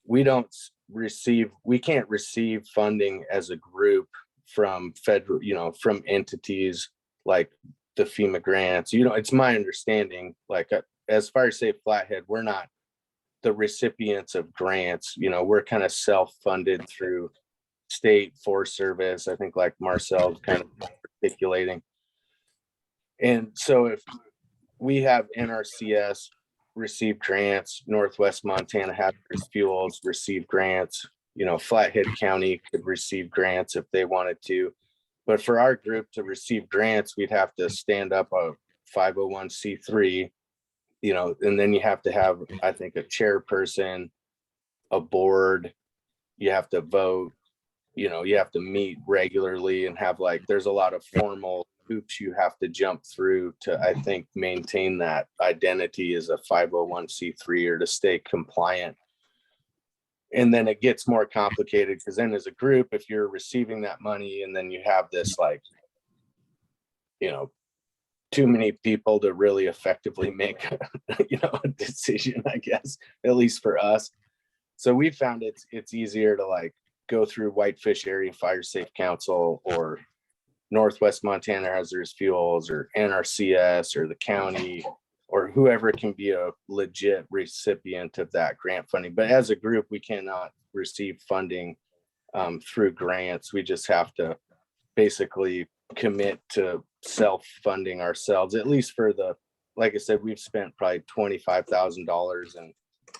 we can't receive funding as a group from federal, from entities like the FEMA grants. It's my understanding, like as Fire Safe Flathead, we're not the recipients of grants. We're kind of self-funded through state Forest Service, I think, like Marcel's kind of articulating. And so if we have NRCS receive grants, Northwest Montana Hazardous Fuels receive grants, Flathead County could receive grants if they wanted to. But for our group to receive grants, we'd have to stand up a 501c3, and then you have to have, I think, a chairperson, a board, you have to vote, you have to meet regularly and have there's a lot of formal hoops you have to jump through to, I think, maintain that identity as a 501c3 or to stay compliant. And then it gets more complicated because then as a group, if you're receiving that money and then you have this too many people to really effectively make, a decision, I guess, at least for us. So we found it's easier to like go through Whitefish Area Fire Safe Council or Northwest Montana Hazardous Fuels or NRCS or the county or whoever can be a legit recipient of that grant funding. But as a group, we cannot receive funding through grants. We just have to basically commit to self-funding ourselves, at least for like I said, we've spent probably $25,000 in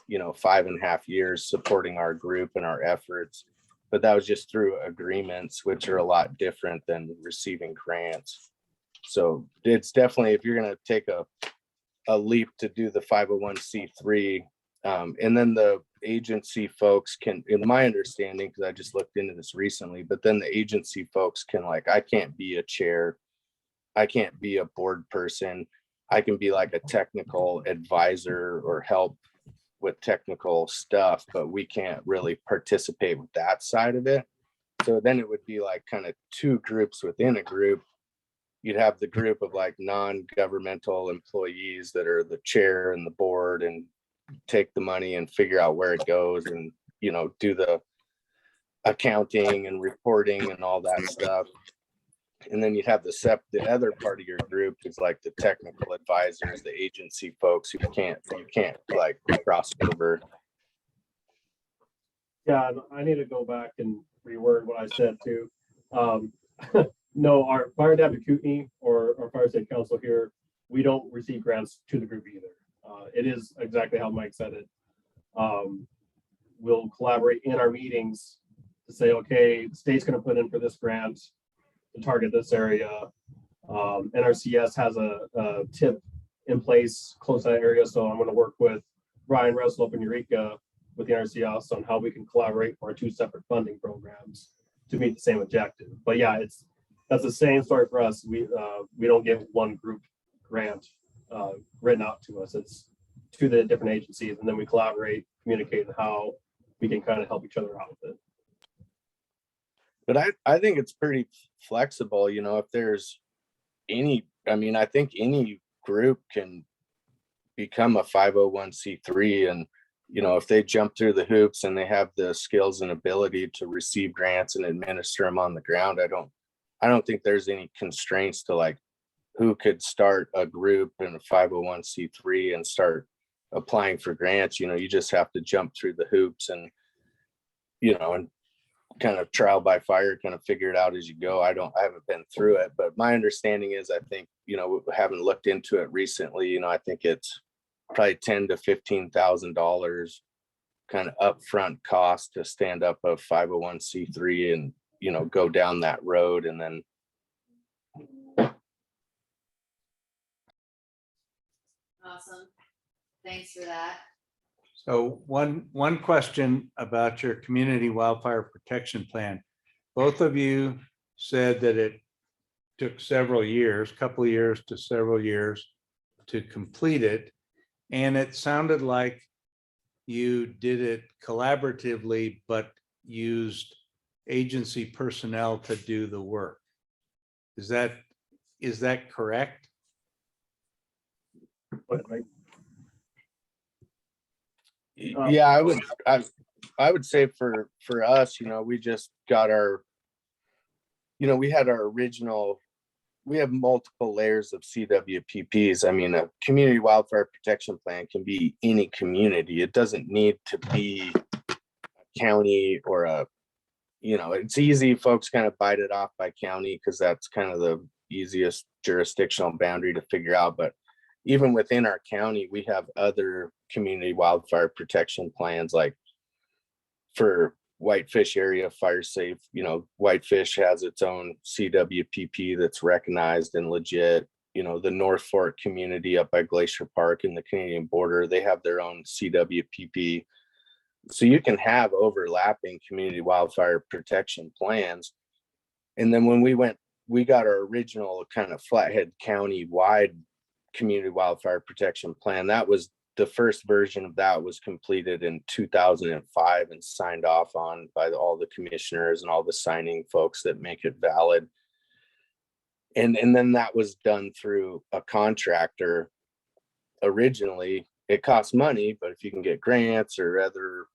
5.5 years supporting our group and our efforts. But that was just through agreements, which are a lot different than receiving grants. So it's definitely, if you're going to take a leap to do the 501c3, and then the agency folks can, in my understanding, because I just looked into this recently, but then the agency folks can like, I can't be a chair, I can't be a board person, I can be like a technical advisor or help with technical stuff, but we can't really participate with that side of it. So then it would be like kind of two groups within a group. You'd have the group of like non-governmental employees that are the chair and the board and take the money and figure out where it goes and, do the accounting and reporting and all that stuff. And then you'd have the other part of your group is like the technical advisors, the agency folks who you can't like cross over. Yeah, and I need to go back and reword what I said too. No, our fire adaptive Kootenai or our fire state council here, we don't receive grants to the group either. It is exactly how Mike said it. We'll collaborate in our meetings to say, okay, the state's going to put in for this grant to target this area. NRCS has a tip in place close to that area. So I'm going to work with Brian Russell up in Eureka with the NRCS on how we can collaborate for our two separate funding programs to meet the same objective. But yeah, that's the same story for us. We don't get one group grant written out to us. It's to the different agencies, and then we collaborate, communicate how we can kind of help each other out with it. But I think it's pretty flexible, if there's I think any group can become a 501c3 and, if they jump through the hoops and they have the skills and ability to receive grants and administer them on the ground, I don't think there's any constraints to like who could start a group in a 501c3 and start applying for grants. You just have to jump through the hoops and, and kind of trial by fire, kind of figure it out as you go. I haven't been through it, but my understanding is, I think, having looked into it recently, I think it's probably $10,000 to $15,000 kind of upfront cost to stand up a 501c3 and, go down that road. And then Awesome. Thanks for that. So one question about your community wildfire protection plan. Both of you said that it took several years, couple of years to several years to complete it. And it sounded like you did it collaboratively, but used agency personnel to do the work. Is that correct? Yeah, I would say for us, we just got we had our original, we have multiple layers of CWPPs. I mean, a community wildfire protection plan can be any community. It doesn't need to be a county or it's easy. Folks kind of bite it off by county because that's kind of the easiest jurisdictional boundary to figure out. But even within our county, we have other community wildfire protection plans, like for Whitefish Area Fire Safe. Whitefish has its own CWPP that's recognized and legit. The North Fork community up by Glacier Park and the Canadian border, they have their own CWPP. So you can have overlapping community wildfire protection plans. And then when we got our original kind of Flathead County wide community wildfire protection plan. That was the first version of that was completed in 2005 and signed off on by all the commissioners and all the signing folks that make it valid. And then that was done through a contractor. Originally, it costs money, but if you can get grants or other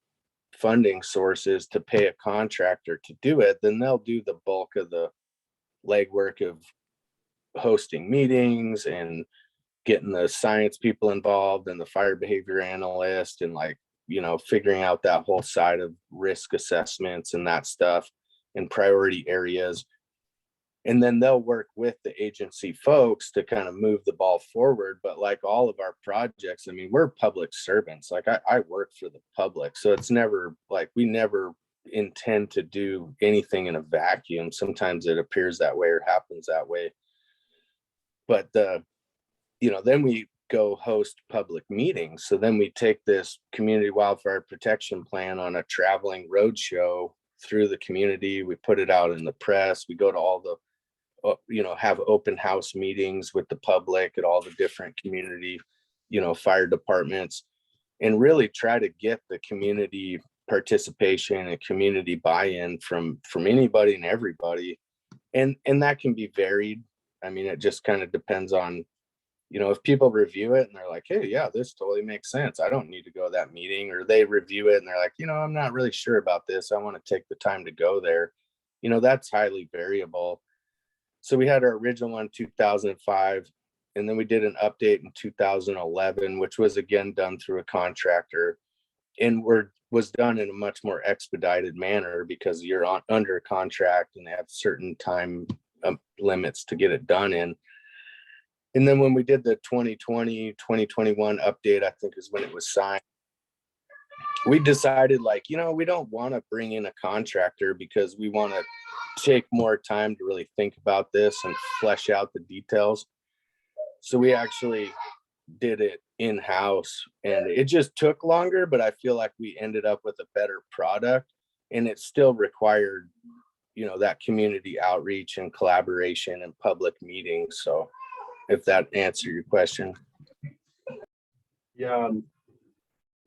funding sources to pay a contractor to do it, then they'll do the bulk of the legwork of hosting meetings and getting the science people involved and the fire behavior analyst and like, you know, figuring out that whole side of risk assessments and that stuff and priority areas. And then they'll work with the agency folks to kind of move the ball forward. But like all of our projects, I mean, we're public servants. Like I work for the public. So it's never like we never intend to do anything in a vacuum. Sometimes it appears that way or happens that way. But you know, then we go host public meetings. So then we take this community wildfire protection plan on a traveling road show through the community. We put it out in the press. We go to all the, you know, have open house meetings with the public at all the different community, you know, fire departments, and really try to get the community participation and community buy-in from anybody and everybody. And that can be varied. I mean, it just kind of depends on, you know, if people review it and they're like, hey, yeah, this totally makes sense. I don't need to go to that meeting, or they review it and they're like, you know, I'm not really sure about this. I want to take the time to go there. You know, that's highly variable. So we had our original one, 2005, and then we did an update in 2011, which was again done through a contractor, and was done in a much more expedited manner because you're under contract and they have certain time limits to get it done in. And then when we did the 2020, 2021 update, I think is when it was signed, we decided like, you know, we don't want to bring in a contractor because we want to take more time to really think about this and flesh out the details. So we actually did it in-house, and it just took longer, but I feel like we ended up with a better product, and it still required, you know, that community outreach and collaboration and public meetings. So if that answered your question. Yeah,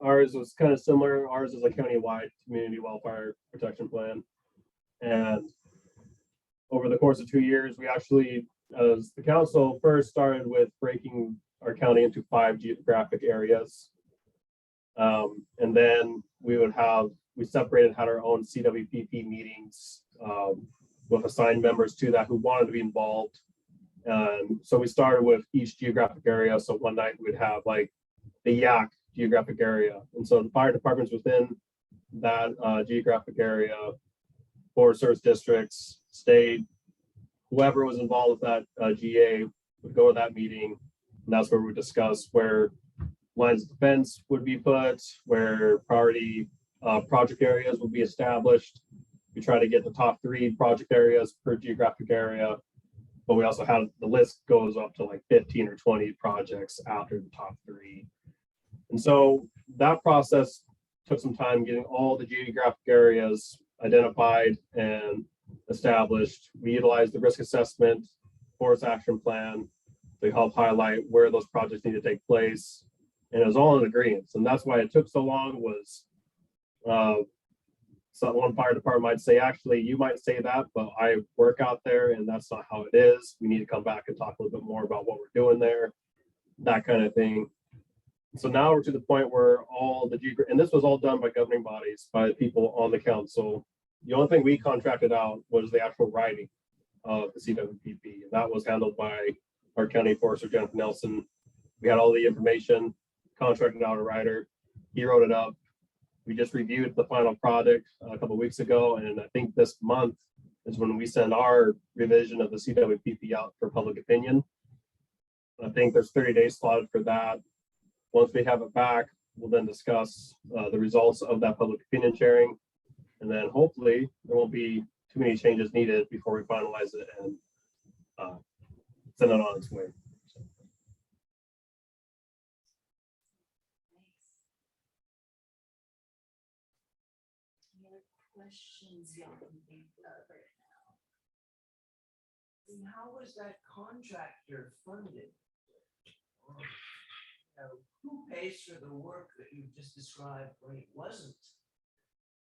ours was kind of similar. Ours is a county-wide community wildfire protection plan. And over the course of 2 years, we actually, as the council, first started with breaking our county into 5 geographic areas. And then we separated, had our own CWPP meetings with assigned members to that who wanted to be involved. So we started with each geographic area. So one night we'd have like the Yak geographic area. And so the fire departments within that geographic area, Forest Service districts, state, whoever was involved with that GA would go to that meeting. And that's where we discuss where lines of defense would be put, where priority project areas would be established. We try to get the top 3 project areas per geographic area, but we also have the list goes up to like 15 or 20 projects after the top 3. And so that process took some time getting all the geographic areas identified and established. We utilized the risk assessment, forest action plan to help highlight where those projects need to take place. And it was all in agreement. And that's why it took so long was so one fire department might say, actually, you might say that, but I work out there and that's not how it is. We need to come back and talk a little bit more about what we're doing there, that kind of thing. So now we're to the point where all the and this was all done by governing bodies, by the people on the council. The only thing we contracted out was the actual writing of the CWPP. And that was handled by our county forester, Jennifer Nelson. We had all the information, contracted out a writer. He wrote it up. We just reviewed the final product a couple of weeks ago. And I think this month is when we send our revision of the CWPP out for public opinion. I think there's 30 days slotted for that. Once we have it back, we'll then discuss the results of that public opinion sharing. And then hopefully there won't be too many changes needed before we finalize it and send it on its way. Any other questions y'all can think of right now? And how was that contractor funded? Who pays for the work that you just described when it wasn't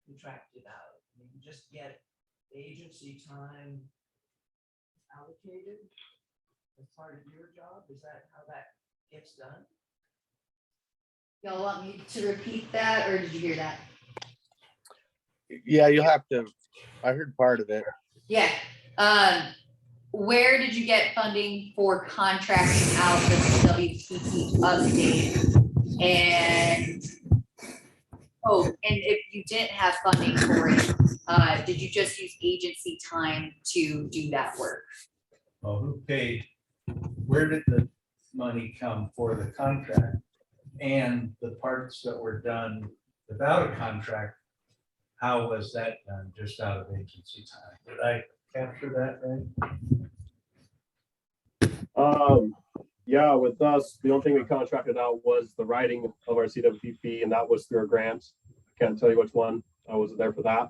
contracted out? You just get agency time. allocated as part of your job? Is that how that gets done? Y'all want me to repeat that, or did you hear that? Yeah, you'll have to, I heard part of it. Yeah, where did you get funding for contracting out the WPP update? And, oh, and if you didn't have funding for it, did you just use agency time to do that work? Well, who paid? Where did the money come for the contract? And the parts that were done without a contract, how was that done just out of agency time? Did I capture that right? Yeah, with us, the only thing we contracted out was the writing of our CWPP, and that was through a grant. I can't tell you which one. I wasn't there for that.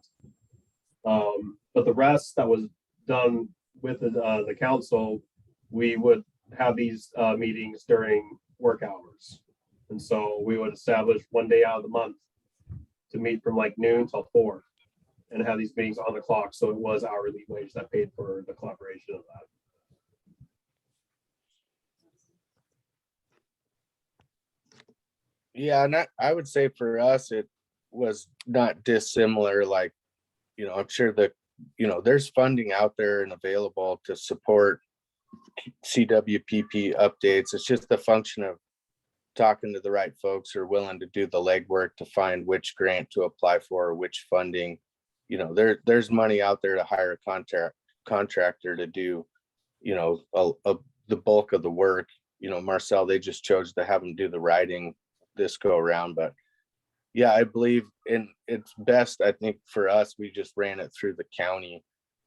But the rest that was done with the council, we would have these meetings during work hours. And so we would establish one day out of the month to meet from like noon till 4 and have these meetings on the clock. So it was hourly wage that paid for the collaboration of that. Yeah, and I would say for us, it was not dissimilar. Like, you know, I'm sure that, you know, there's funding out there and available to support CWPP updates. It's just a function of talking to the right folks who are willing to do the legwork to find which grant to apply for, or which funding. You know, there's money out there to hire a contractor to do, you know, the bulk of the work. You know, Marcel, they just chose to have them do the writing this go around. But yeah, I believe it's best, I think for us, we just ran it through the county.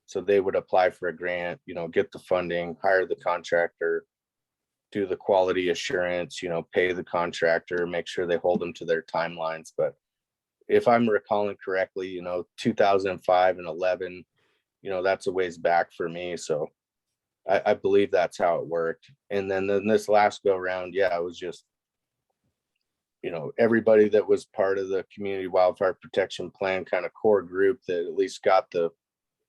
So they would apply for a grant, you know, get the funding, hire the contractor, do the quality assurance, you know, pay the contractor, make sure they hold them to their timelines. But if I'm recalling correctly, you know, 2005 and 11, you know, that's a ways back for me. So I believe that's how it worked. And then this last go around, yeah, it was just, you know, everybody that was part of the community wildfire protection plan kind of core group that at least got the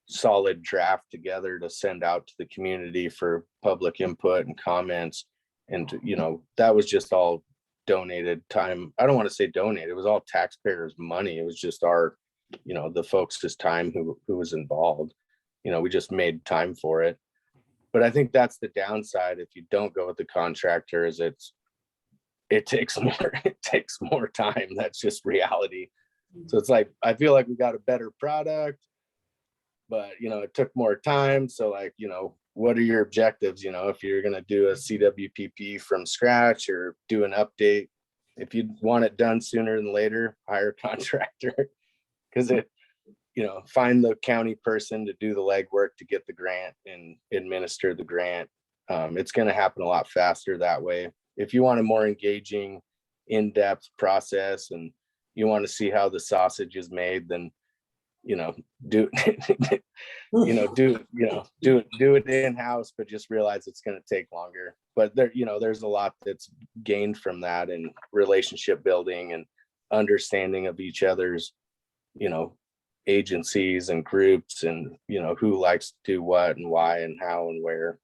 solid draft together to send out to the community for public input and comments. And, you know, that was just all donated time. I don't want to say donated, it was all taxpayers' money. It was just our, you know, the folks' time who was involved. You know, we just made time for it. But I think that's the downside if you don't go with the contractor, is it takes more time. That's just reality. So it's like, I feel like we got a better product, but you know, it took more time. So like, you know, what are your objectives? You know, if you're going to do a CWPP from scratch or do an update, if you want it done sooner than later, hire a contractor, because it, you know, find the county person to do the legwork to get the grant and administer the grant. It's going to happen a lot faster that way. If you want a more engaging, in-depth process and you want to see how the sausage is made, then, you know, do it in-house, but just realize it's going to take longer. But there, you know, there's a lot that's gained from that, and relationship building and understanding of each other's, you know, agencies and groups, and, you know, who likes to do what and why and how and where.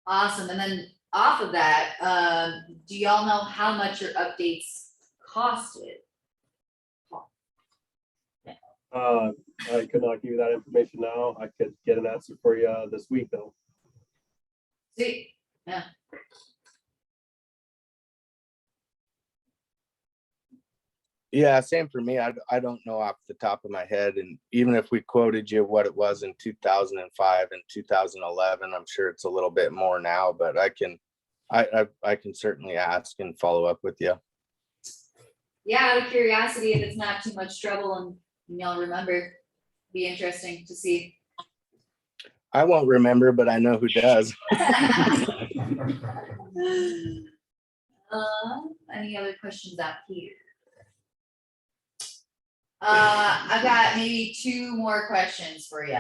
Awesome. And then off of that, do y'all know how much your updates costed? I could not give you that information now. I could get an answer for you this week though. See, yeah. Yeah, same for me. I don't know off the top of my head. And even if we quoted you what it was in 2005 and 2011, I'm sure it's a little bit more now, but I can certainly ask and follow up with you. Yeah, out of curiosity, if it's not too much trouble and y'all remember, be interesting to see. I won't remember, but I know who does. Any other questions out here? I've got maybe two more questions for you.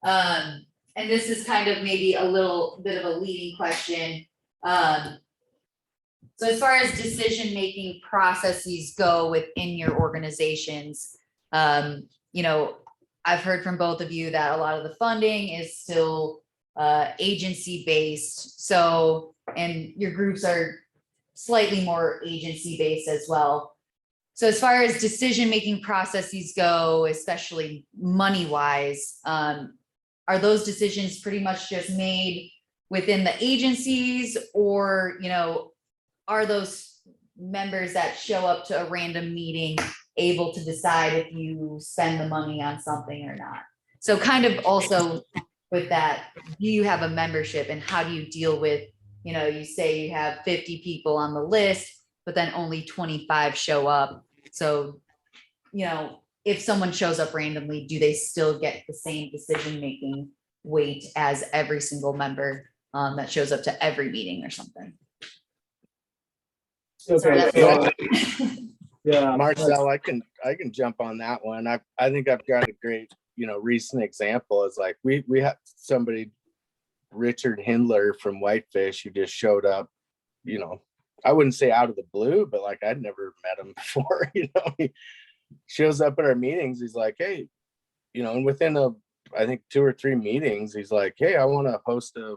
And this is kind of maybe a little bit of a leading question. So as far as decision-making processes go within your organizations, you know, I've heard from both of you that a lot of the funding is still agency based. So, and your groups are slightly more agency based as well. So as far as decision-making processes go, especially money-wise, are those decisions pretty much just made within the agencies, or, you know, are those members that show up to a random meeting able to decide if you spend the money on something or not? So kind of also with that, do you have a membership, and how do you deal with, you know, you say you have 50 people on the list, but then only 25 show up. So, you know, if someone shows up randomly, do they still get the same decision-making weight as every single member that shows up to every meeting or something? Okay, So so, yeah. Marcel, I can jump on that one. I think I've got a great, recent example is like we have somebody, Richard Hindler from Whitefish, who just showed up, I wouldn't say out of the blue, but like I'd never met him before. He shows up at our meetings. He's like, hey, and within I think 2 or 3 meetings, he's like, hey, I want to host a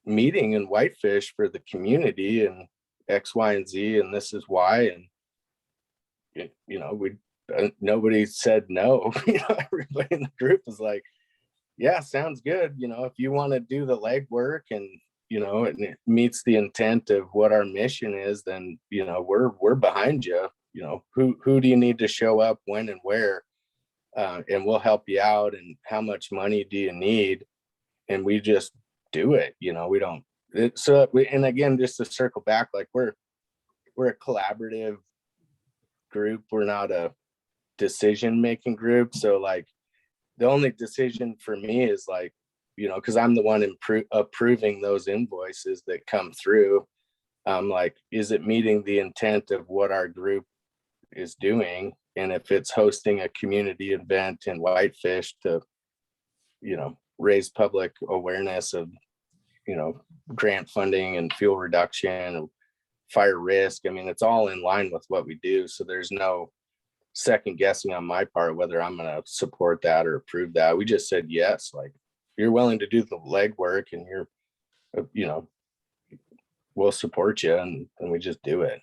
meeting in Whitefish for the community and X, Y, and Z, and this is why. And nobody said no. Everybody in the group was like, yeah, sounds good. If you want to do the legwork and it meets the intent of what our mission is, then we're behind you. Who do you need to show up, when and where, and we'll help you out. And how much money do you need? And we just do it. We don't. And again, just to circle back, like we're a collaborative group. We're not a decision-making group. So like the only decision for me is like, because I'm the one approving those invoices that come through. Like, is it meeting the intent of what our group is doing? And if it's hosting a community event in Whitefish to, raise public awareness of, grant funding and fuel reduction and fire risk, I mean, it's all in line with what we do. So there's no second guessing on my part whether I'm going to support that or approve that. We just said yes. Like, you're willing to do the legwork and you're, we'll support you, and we just do it.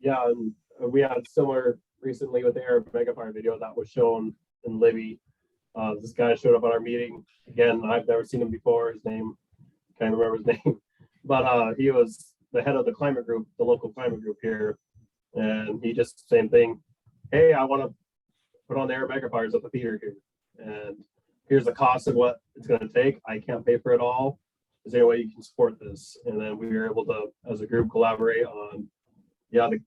Yeah, and we had similar recently with the Arab Megafire video that was shown in Libby. This guy showed up at our meeting. Again, I've never seen him before. His name, can't remember his name, but he was the head of the climate group, the local climate group here. And he just, same thing. Hey, I want to put on the Arab Megafires at the theater here. And here's the cost of what it's going to take. I can't pay for it all. Is there any way you can support this? And then we were able to, as a group, collaborate on, the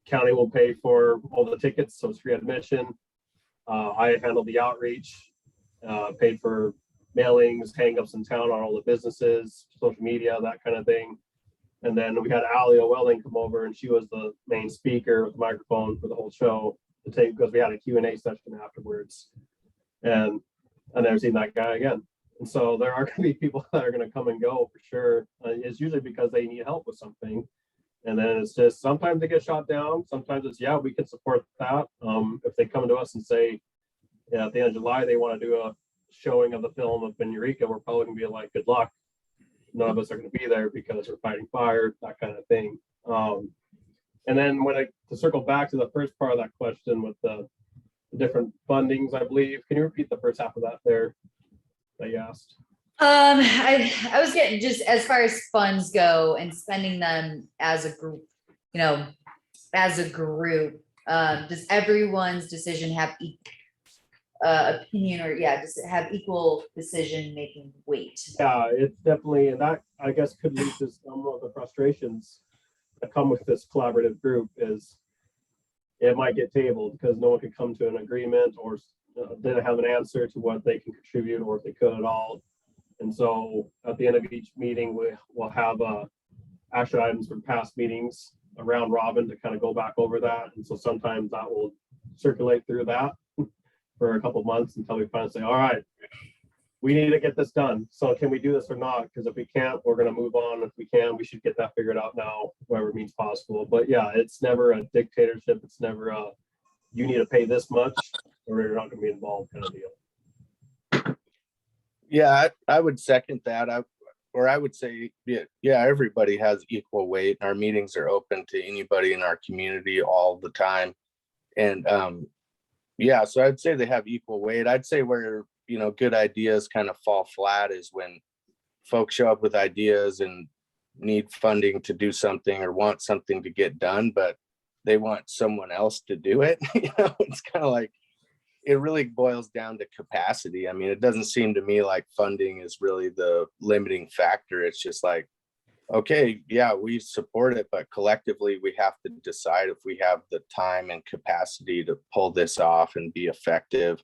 county will pay for all the tickets, so it's free admission. I handled the outreach, paid for mailings, hang-ups in town on all the businesses, social media, that kind of thing. And then we had Alia Welling come over, and she was the main speaker with the microphone for the whole show to take, because we had a Q&A session afterwards. And I've never seen that guy again. And so there are going to be people that are going to come and go for sure. It's usually because they need help with something. And then it's just, sometimes they get shot down. Sometimes it's, yeah, we can support that. If they come to us and say, at the end of July, they want to do a showing of the film of Ben Eureka, we're probably going to be like, good luck. None of us are going to be there because we're fighting fire, that kind of thing. And then to circle back to the first part of that question with the different fundings, I believe, can you repeat the first half of that there that you asked? I was getting, just as far as funds go and spending them as a group, does everyone's decision have opinion, or does it have equal decision-making weight? Yeah, it's definitely, and that I guess could lead to some of the frustrations that come with this collaborative group. Is it might get tabled because no one could come to an agreement, or didn't have an answer to what they can contribute, or if they could at all. And so at the end of each meeting, we'll have action items from past meetings around robin to kind of go back over that. And so sometimes that will circulate through that for a couple of months until we finally say, all right, we need to get this done. So can we do this or not? Because if we can't, we're going to move on. If we can, we should get that figured out now, whatever means possible. But yeah, it's never a dictatorship. It's never a you need to pay this much or you're not gonna be involved kind of deal. Yeah, I would second that. I would say, yeah, everybody has equal weight. Our meetings are open to anybody in our community all the time. And yeah, so I'd say they have equal weight. I'd say where, good ideas kind of fall flat is when folks show up with ideas and need funding to do something or want something to get done, but they want someone else to do it. It's kind of like, it really boils down to capacity. I mean, it doesn't seem to me like funding is really the limiting factor. It's just like, okay, yeah, we support it, but collectively we have to decide if we have the time and capacity to pull this off and be effective.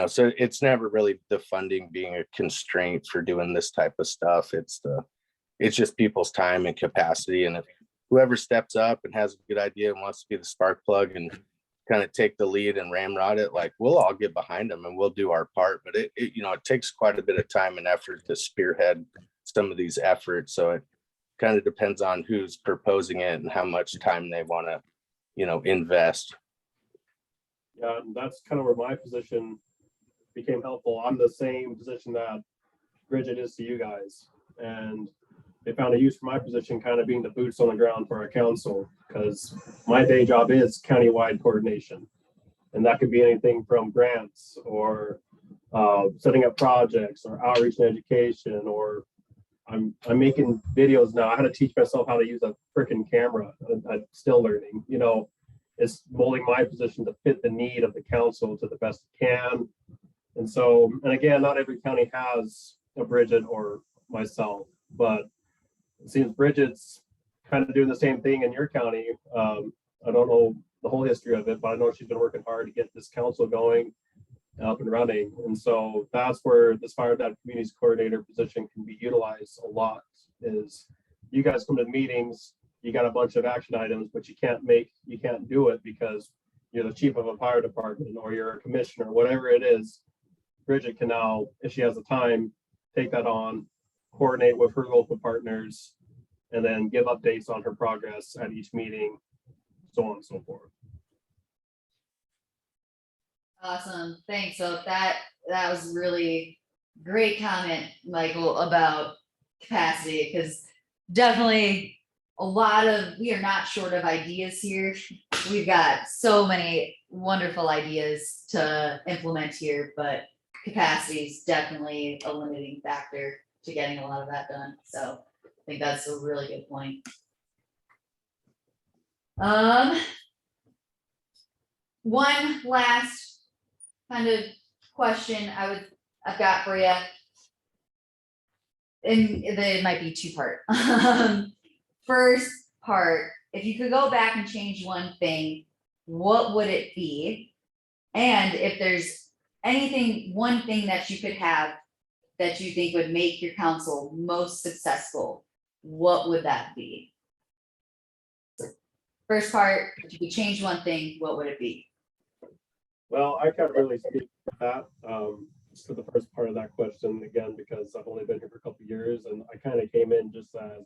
So it's never really the funding being a constraint for doing this type of stuff. It's just people's time and capacity. And if whoever steps up and has a good idea and wants to be the spark plug and kind of take the lead and ramrod it, like, we'll all get behind them and we'll do our part. But it takes quite a bit of time and effort to spearhead some of these efforts. So it kind of depends on who's proposing it and how much time they want to, invest. Yeah, and that's kind of where my position became helpful. I'm the same position that Bridget is to you guys. And they found a use for my position kind of being the boots on the ground for our council, because my day job is countywide coordination. And that could be anything from grants or setting up projects or outreach and education, or I'm making videos now. I had to teach myself how to use a freaking camera. I'm still learning, it's molding my position to fit the need of the council to the best it can. And so, and again, not every county has a Bridget or myself, but it seems Bridget's kind of doing the same thing in your county. I don't know the whole history of it, but I know she's been working hard to get this council going, up and running. And so that's where this Fire Adaptive Communities Coordinator position can be utilized a lot. Is you guys come to meetings, you got a bunch of action items, but you can't do it because you're the chief of a fire department or you're a commissioner, whatever it is. Bridget can now, if she has the time, take that on, coordinate with her local partners, and then give updates on her progress at each meeting, so on and so forth. Awesome, thanks. So that was really great comment, Michael, about capacity, because definitely we are not short of ideas here. We've got so many wonderful ideas to implement here, but capacity is definitely a limiting factor to getting a lot of that done. So I think that's a really good point. One last kind of question I've got for you, and it might be two-part. First part, if you could go back and change one thing, what would it be? And if there's one thing that you could have that you think would make your council most successful, what would that be? First part, if you could change one thing, what would it be? Well, I can't really speak for that, for the first part of that question, again, because I've only been here for a couple of years and I kind of came in just as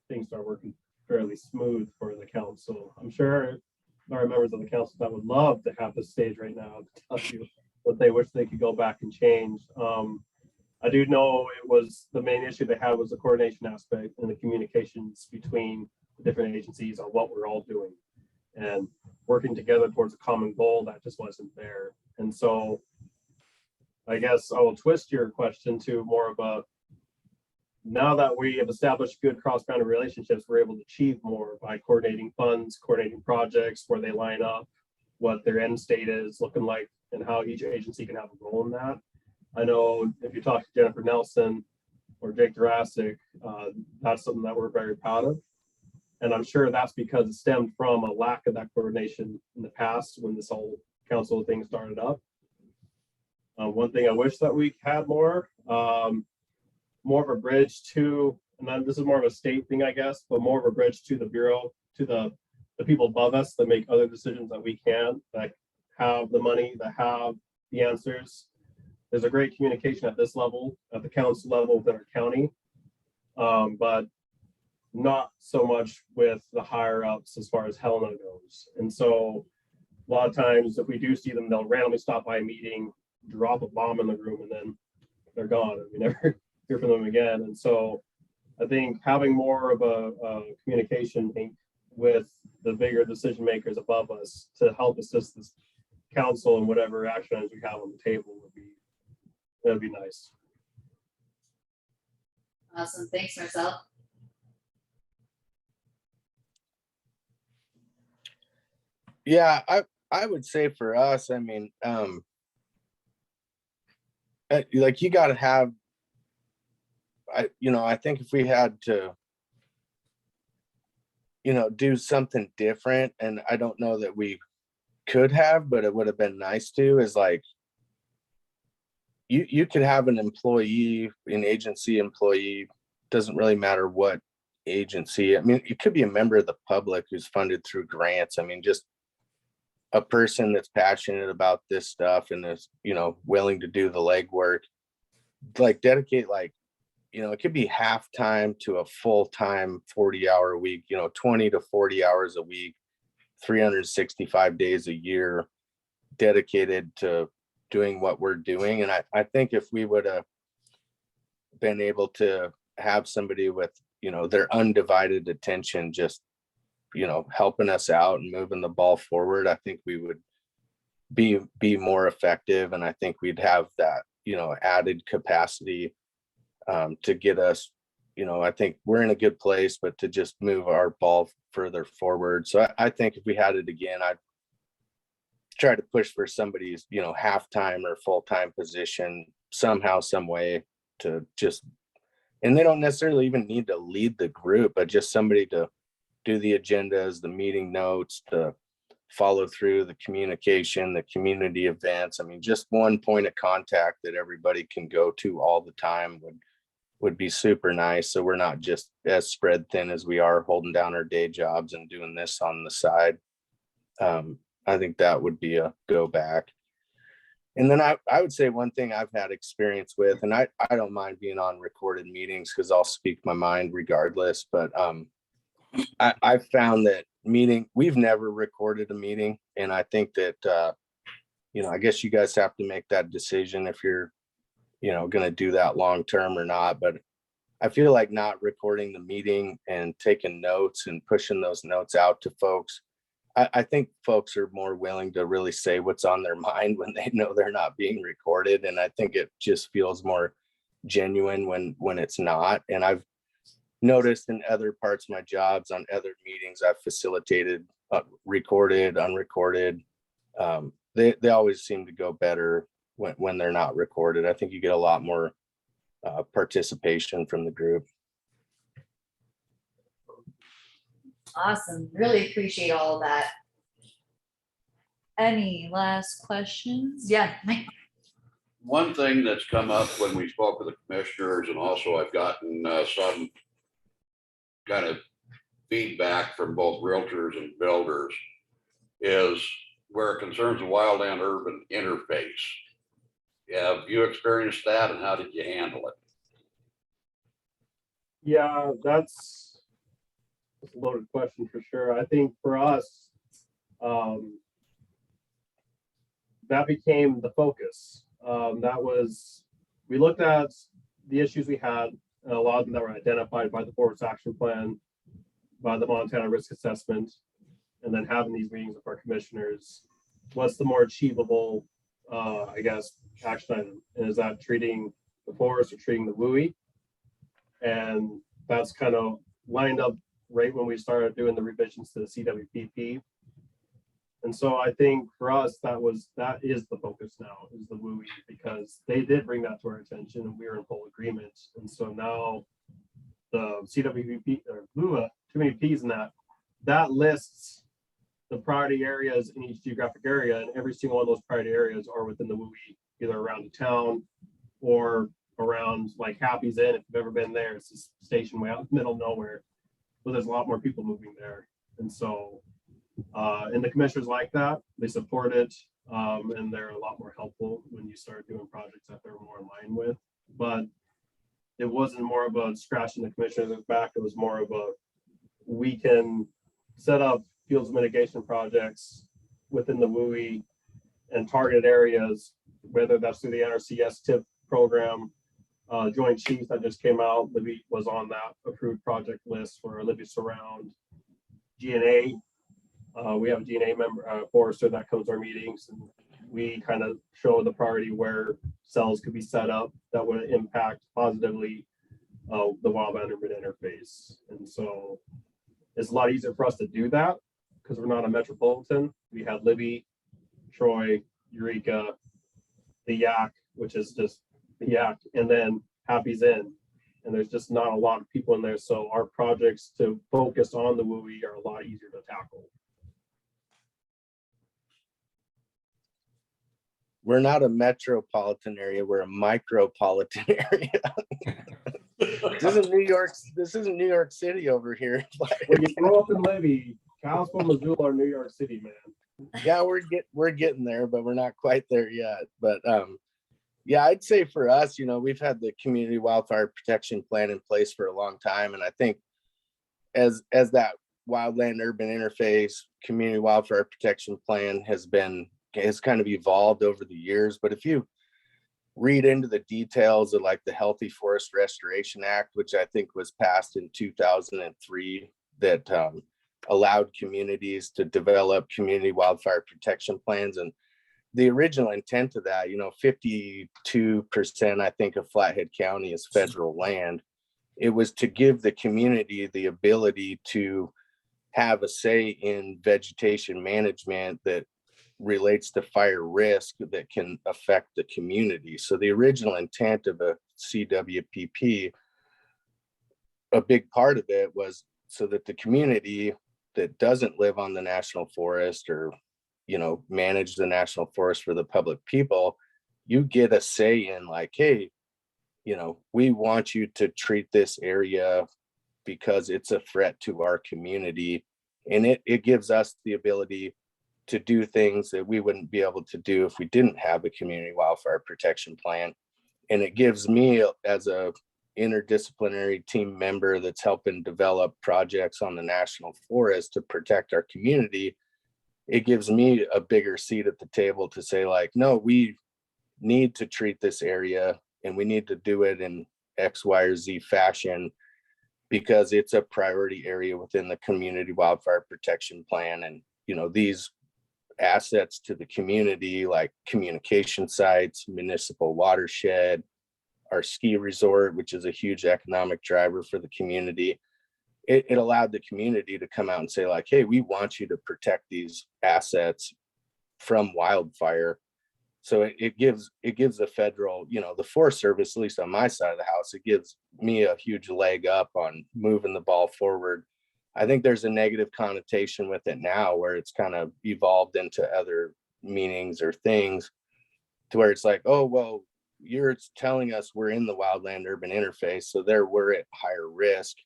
things start working fairly smooth for the council. I'm sure there are members of the council that would love to have this stage right now to tell you what they wish they could go back and change. I do know the main issue they had was the coordination aspect and the communications between the different agencies on what we're all doing and working together towards a common goal that just wasn't there. And so I guess I will twist your question to more of a, now that we have established good cross-boundary relationships, we're able to achieve more by coordinating funds, coordinating projects, where they line up, what their end state is looking like, and how each agency can have a role in that. I know if you talk to Jennifer Nelson or Jake Jurassic, that's something that we're very proud of. And I'm sure that's because it stemmed from a lack of that coordination in the past when this whole council thing started up. One thing I wish that we had more of a bridge to, and then this is more of a state thing, I guess, but more of a bridge to the Bureau, to the people above us that make other decisions that we can, that have the money, that have the answers. There's a great communication at this level, at the council level within our county, but not so much with the higher ups as far as Helena goes. And so a lot of times if we do see them, they'll randomly stop by a meeting, drop a bomb in the room, and then they're gone, and we never hear from them again. And so I think having more of a communication link with the bigger decision makers above us to help assist this council and whatever action items we have on the table that'd be nice. Awesome, thanks, Marcel. Yeah, I would say for us, I mean, like you got to have, I think if we had to, do something different, and I don't know that we could have, but it would have been nice to, is like, you could have an employee, an agency employee, doesn't really matter what agency. I mean, it could be a member of the public who's funded through grants. I mean, just a person that's passionate about this stuff and is, willing to do the legwork, like dedicate, like, it could be half-time to a full-time 40-hour a week, 20 to 40 hours a week, 365 days a year dedicated to doing what we're doing. And I think if we would have been able to have somebody with, their undivided attention, just, helping us out and moving the ball forward, I think we would be more effective. And I think we'd have that, added capacity to get us, I think we're in a good place, but to just move our ball further forward. So I think if we had it again, I'd try to push for somebody's, half-time or full-time position somehow, some way, to just, and they don't necessarily even need to lead the group, but just somebody to do the agendas, the meeting notes, the follow through, the communication, the community events. I mean, just one point of contact that everybody can go to all the time would be super nice. So we're not just as spread thin as we are, holding down our day jobs and doing this on the side. I think that would be a go back. And then I would say one thing I've had experience with, and I don't mind being on recorded meetings because I'll speak my mind regardless, but I found that we've never recorded a meeting. And I think that, I guess you guys have to make that decision if you're, going to do that long term or not. But I feel like not recording the meeting and taking notes and pushing those notes out to folks, I think folks are more willing to really say what's on their mind when they know they're not being recorded. And I think it just feels more genuine when it's not. And I've noticed in other parts of my jobs, on other meetings I've facilitated, recorded, unrecorded, they always seem to go better when they're not recorded. I think you get a lot more participation from the group. Awesome, really appreciate all of that. Any last questions? Yeah, Mike. One thing that's come up when we spoke with the commissioners, and also I've gotten some kind of feedback from both realtors and builders, is where it concerns the wild and urban interface. Have you experienced that, and how did you handle it? Yeah, that's a loaded question for sure. I think for us, that became the focus. We looked at the issues we had, and a lot of them that were identified by the Forest Action Plan, by the Montana Risk Assessment, and then having these meetings with our commissioners. What's the more achievable, action item? And is that treating the forest or treating the WUI? And that's kind of lined up right when we started doing the revisions to the CWPP. And so I think for us, that is the focus now, is the WUI, because they did bring that to our attention and we were in full agreement. And so now the CWPP, or LUA, too many P's in that lists the priority areas in each geographic area, and every single one of those priority areas are within the WUI, either around the town or around like Happy's Inn. If you've ever been there, it's this station way out in the middle of nowhere, but there's a lot more people moving there. And so and the commissioners like that, they support it, and they're a lot more helpful when you start doing projects that they're more in line with. But it wasn't more of a scratching the commissioner's back, it was more of a, we can set up fields mitigation projects within the WUI and targeted areas, whether that's through the NRCS TIP program, Joint Chiefs that just came out. Libby was on that approved project list for Libby Surround. GNA, we have a GNA member, forester that comes to our meetings, and we kind of show the priority where cells could be set up that would impact positively the wildland urban interface. And so it's a lot easier for us to do that because we're not a metropolitan. We have Libby, Troy, Eureka, the Yak, which is just the Yak, and then Happy's Inn. And there's just not a lot of people in there. So our projects to focus on the WUI are a lot easier to tackle. We're not a metropolitan area, we're a micropolitan area. This isn't New York City over here. When you grow up in Libby, Kalispell, Missoula, or New York City, man. Yeah, we're getting there, but we're not quite there yet. But yeah, I'd say for us, we've had the community wildfire protection plan in place for a long time. And I think as that wildland urban interface community wildfire protection plan has kind of evolved over the years. But if you read into the details of like the Healthy Forest Restoration Act, which I think was passed in 2003, that allowed communities to develop community wildfire protection plans. And the original intent of that, 52%, I think, of Flathead County is federal land. It was to give the community the ability to have a say in vegetation management that relates to fire risk that can affect the community. So the original intent of a CWPP, a big part of it was so that the community that doesn't live on the national forest or manage the national forest for the public people, you get a say in like, hey, we want you to treat this area because it's a threat to our community. And it gives us the ability to do things that we wouldn't be able to do if we didn't have a community wildfire protection plan. And it gives me, as a interdisciplinary team member that's helping develop projects on the national forest to protect our community, it gives me a bigger seat at the table to say like, no, we need to treat this area and we need to do it in X, Y, or Z fashion because it's a priority area within the community wildfire protection plan. And, these assets to the community, like communication sites, municipal watershed, our ski resort, which is a huge economic driver for the community. It allowed the community to come out and say like, hey, we want you to protect these assets from wildfire. So it gives the federal, the Forest Service, at least on my side of the house, it gives me a huge leg up on moving the ball forward. I think there's a negative connotation with it now where it's kind of evolved into other meanings or things to where it's like, oh, well, you're telling us we're in the wildland urban interface, so we're at higher risk.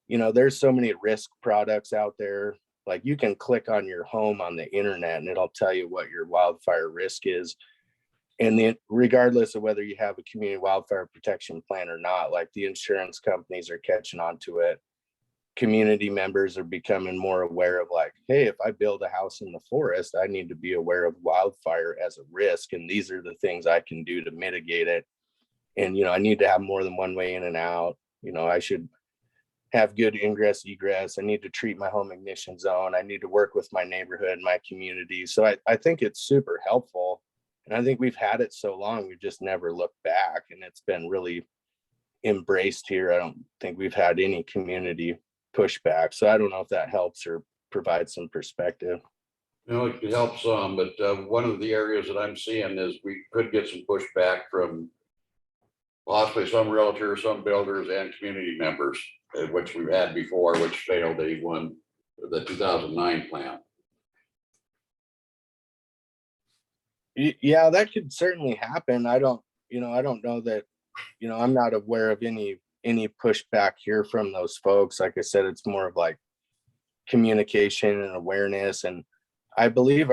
There's so many risk products out there. Like you can click on your home on the internet and it'll tell you what your wildfire risk is. And then regardless of whether you have a community wildfire protection plan or not, like the insurance companies are catching on to it. Community members are becoming more aware of like, hey, if I build a house in the forest, I need to be aware of wildfire as a risk. And these are the things I can do to mitigate it. And, I need to have more than one way in and out. I should have good ingress, egress. I need to treat my home ignition zone. I need to work with my neighborhood, my community. So I think it's super helpful. And I think we've had it so long, we've just never looked back. And it's been really embraced here. I don't think we've had any community pushback. So I don't know if that helps or provides some perspective. It could help some, but one of the areas that I'm seeing is we could get some pushback from possibly some realtors, some builders, and community members, which we've had before, which failed the 2009 plan. Yeah, that could certainly happen. I don't know that, I'm not aware of any pushback here from those folks. Like I said, it's more of like communication and awareness. And I believe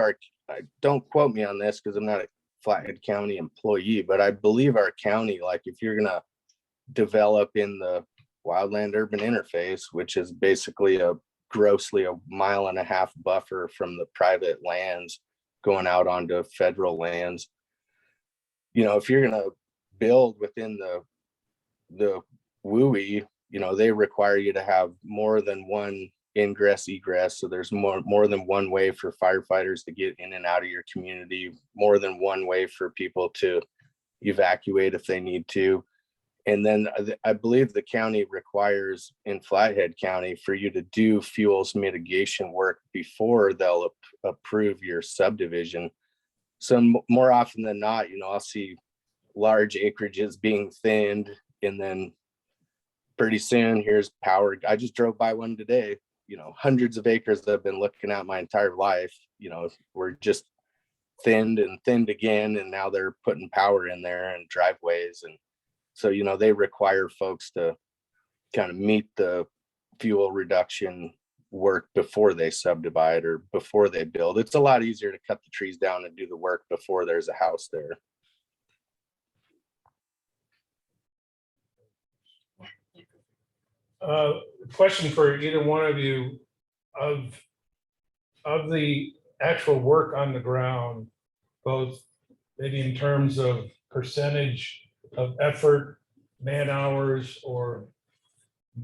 don't quote me on this because I'm not a Flathead County employee, but I believe our county, like if you're going to develop in the wildland urban interface, which is basically a grossly a 1.5 mile buffer from the private lands going out onto federal lands. You know, if you're gonna build within the WUI, you know, they require you to have more than one ingress egress. So there's more than one way for firefighters to get in and out of your community, more than one way for people to evacuate if they need to. And then I believe the county requires in Flathead County for you to do fuels mitigation work before they'll approve your subdivision. So more often than not, you know, I'll see large acreages being thinned, and then pretty soon here's power. I just drove by one today, you know, hundreds of acres that I've been looking at my entire life, you know, were just thinned and thinned again. And now they're putting power in there and driveways. And so, you know, they require folks to kind of meet the fuel reduction work before they subdivide or before they build. It's a lot easier to cut the trees down and do the work before there's a house there. Question for either one of you, of the actual work on the ground, both maybe in terms of percentage of effort, man hours, or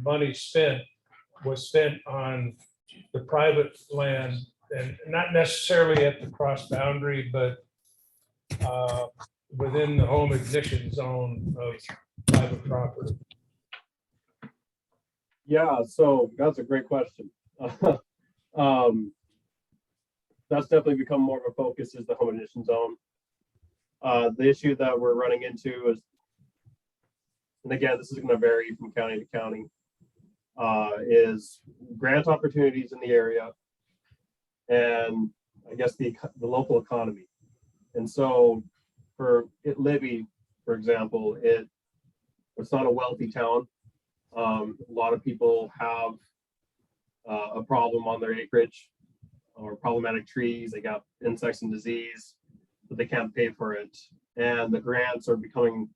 money spent, was spent on the private land, and not necessarily at the cross boundary, but within the home ignition zone of private property? Yeah, so that's a great question. That's definitely become more of a focus, is the home ignition zone. The issue that we're running into is, and again, this is going to vary from county to county, is grant opportunities in the area, and I guess the local economy. And so for Libby, for example, it's not a wealthy town. A lot of people have a problem on their acreage or problematic trees. They got insects and disease, but they can't pay for it. And the grants are becoming,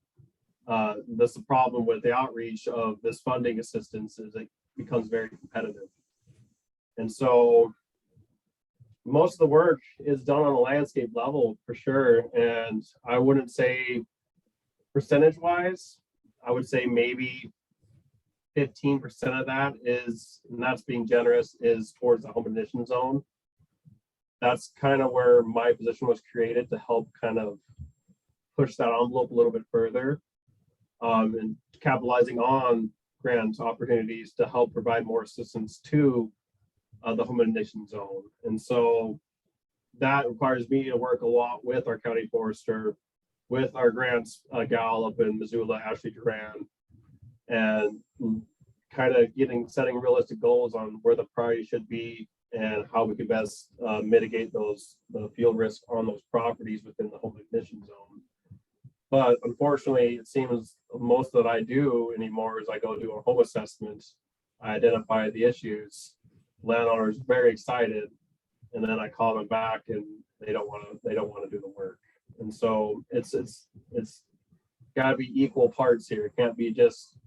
that's the problem with the outreach of this funding assistance, is it becomes very competitive. And so most of the work is done on a landscape level for sure. And I wouldn't say percentage wise, I would say maybe 15% of that is, and that's being generous, is towards the home ignition zone. That's kind of where my position was created, to help kind of push that envelope a little bit further, and capitalizing on grant opportunities to help provide more assistance to the home ignition zone. And so that requires me to work a lot with our county forester, with our grants gal up in Missoula, Ashley Duran, and kind of setting realistic goals on where the priority should be and how we could best mitigate the fuel risk on those properties within the home ignition zone. But unfortunately, it seems most that I do anymore is I go do a home assessment, I identify the issues, landowners very excited, and then I call them back and they don't want to do the work. And so it's got to be equal parts here. It can't be just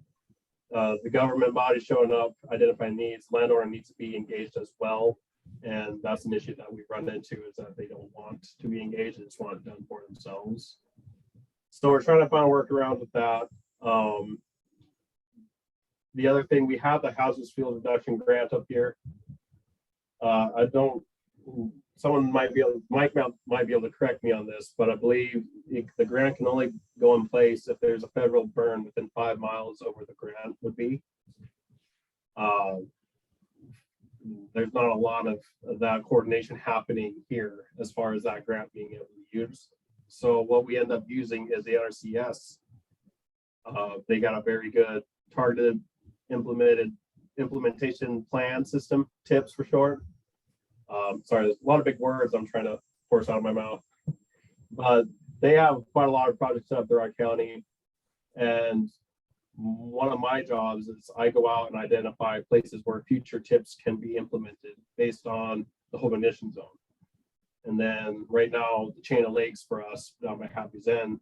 the government body showing up, identifying needs. Landowner needs to be engaged as well, and that's an issue that we run into, is that they don't want to be engaged, they just want it done for themselves. So we're trying to find a workaround with that. The other thing, we have the hazardous fuel reduction grant up here. Someone might be able to correct me on this, but I believe the grant can only go in place if there's a federal burn within 5 miles of where the grant would be. There's not a lot of that coordination happening here as far as that grant being able to be used. So what we end up using is the NRCS. They got a very good targeted implementation plan system, TIPS for short. Sorry, there's a lot of big words I'm trying to force out of my mouth, but they have quite a lot of projects up there, our county. And one of my jobs is I go out and identify places where future TIPS can be implemented based on the home ignition zone. And then right now, the Chain of Lakes for us down by Happy Zen,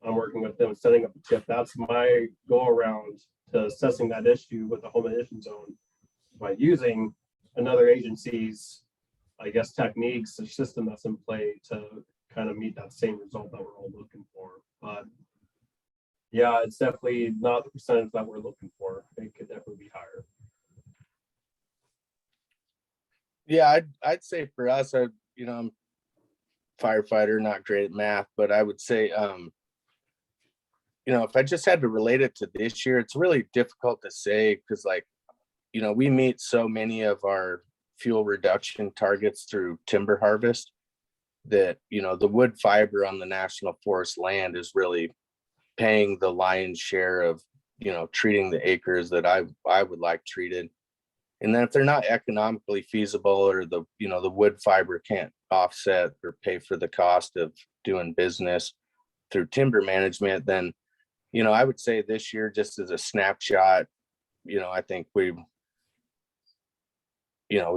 I'm working with them setting up a TIP. That's my go around to assessing that issue with the home ignition zone by using another agency's, I guess, techniques or system that's in play to kind of meet that same result that we're all looking for. But yeah, it's definitely not the percentage that we're looking for. It could definitely be higher. Yeah, I'd say for us, I'm firefighter, not great at math, but I would say, if I just had to relate it to this year, it's really difficult to say because we meet so many of our fuel reduction targets through timber harvest that, the wood fiber on the national forest land is really paying the lion's share of, treating the acres that I would like treated. And then if they're not economically feasible or the wood fiber can't offset or pay for the cost of doing business through timber management, then, I would say this year, just as a snapshot, I think we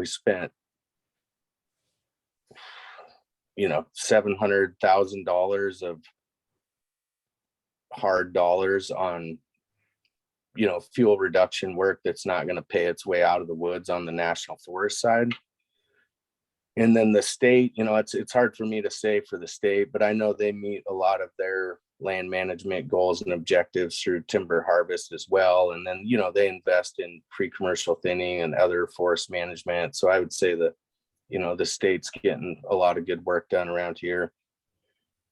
spent, $700,000 of hard dollars on, fuel reduction work that's not going to pay its way out of the woods on the national forest side. And then the state, it's hard for me to say for the state, but I know they meet a lot of their land management goals and objectives through timber harvest as well. And then, they invest in pre-commercial thinning and other forest management. So I would say that, the state's getting a lot of good work done around here.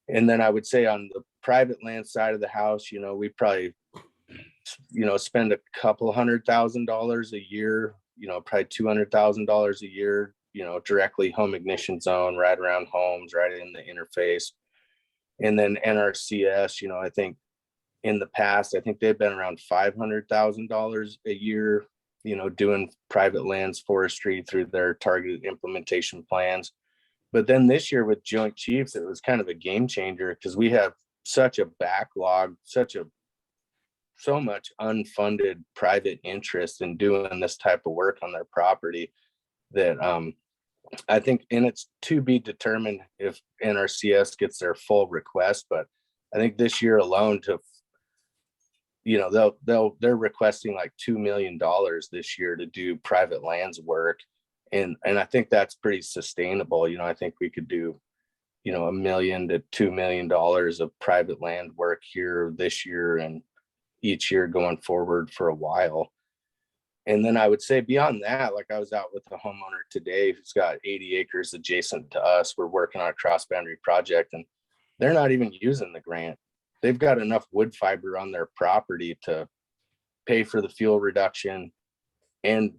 And then I would say on the private land side of the house, we probably, spend a couple $100,000 a year, probably $200,000 a year, directly home ignition zone, right around homes, right in the interface. And then NRCS, I think in the past, I think they've been around $500,000 a year, doing private lands forestry through their targeted implementation plans. But then this year with Joint Chiefs, it was kind of a game changer because we have such a backlog, so much unfunded private interest in doing this type of work on their property that I think, and it's to be determined if NRCS gets their full request, but I think this year alone they're requesting like $2 million this year to do private lands work. And I think that's pretty sustainable. I think we could do, $1 million to $2 million of private land work here this year and each year going forward for a while. And then I would say beyond that, like I was out with a homeowner today who's got 80 acres adjacent to us. We're working on a cross boundary project and they're not even using the grant. They've got enough wood fiber on their property to pay for the fuel reduction and,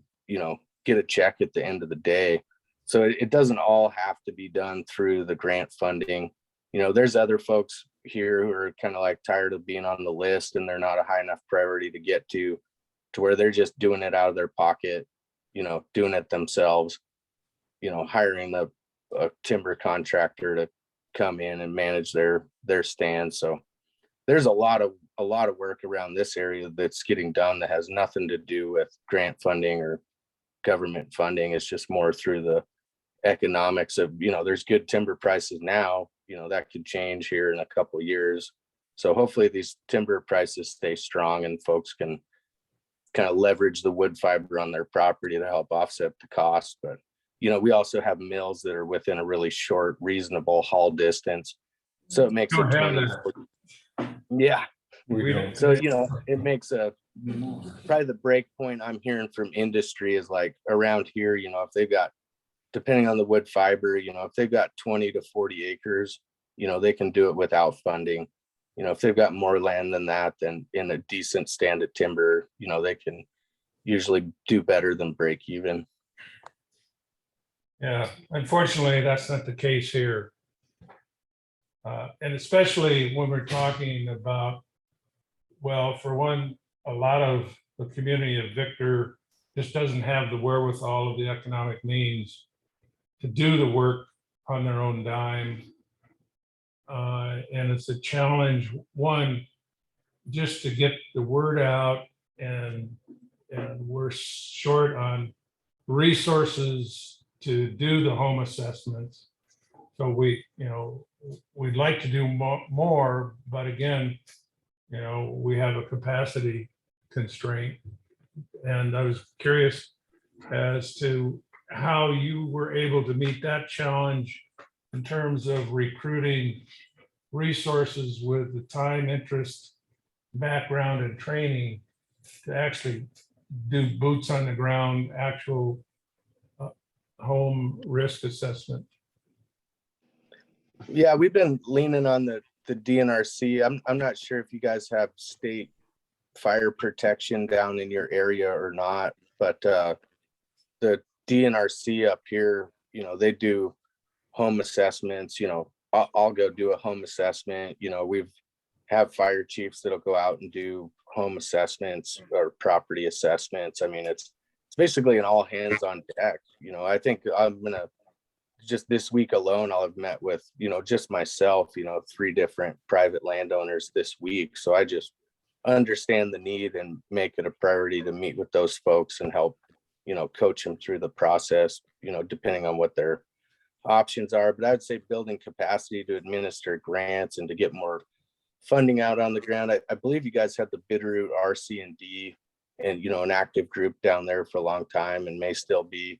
get a check at the end of the day. So it doesn't all have to be done through the grant funding. There's other folks here who are kind of like tired of being on the list and they're not a high enough priority to get to where they're just doing it out of their pocket, doing it themselves, hiring a timber contractor to come in and manage their stand. So there's a lot of work around this area that's getting done that has nothing to do with grant funding or government funding. It's just more through the economics of, there's good timber prices now, that could change here in a couple of years. So hopefully these timber prices stay strong and folks can kind of leverage the wood fiber on their property to help offset the cost. But, we also have mills that are within a really short, reasonable haul distance. So it makes Don't it have 20, that. yeah. We don't. So, it makes probably the break point I'm hearing from industry is like around here, if they've got, depending on the wood fiber, if they've got 20 to 40 acres, they can do it without funding. If they've got more land than that, then in a decent stand of timber, they can usually do better than break even. Yeah, unfortunately, that's not the case here. And especially when we're talking about, well, for one, a lot of the community of Victor just doesn't have the wherewithal of the economic means to do the work on their own dime. And it's a challenge, one, just to get the word out, and we're short on resources to do the home assessments. So we'd like to do more, but again, we have a capacity constraint. And I was curious as to how you were able to meet that challenge in terms of recruiting resources with the time, interest, background, and training to actually do boots on the ground, actual home risk assessment. Yeah, we've been leaning on the DNRC. I'm not sure if you guys have state fire protection down in your area or not, but the DNRC up here, you know, they do home assessments. You know, I'll go do a home assessment. You know, we've have fire chiefs that'll go out and do home assessments or property assessments. I mean, it's basically an all hands on deck. You know, I think I'm gonna just this week alone, I'll have met with, you know, just myself, you know, 3 different private landowners this week. So I just understand the need and make it a priority to meet with those folks and help, you know, coach them through the process, you know, depending on what their options are. But I'd say building capacity to administer grants and to get more funding out on the ground. I believe you guys had the Bitterroot RC&D and, you know, an active group down there for a long time and may still be.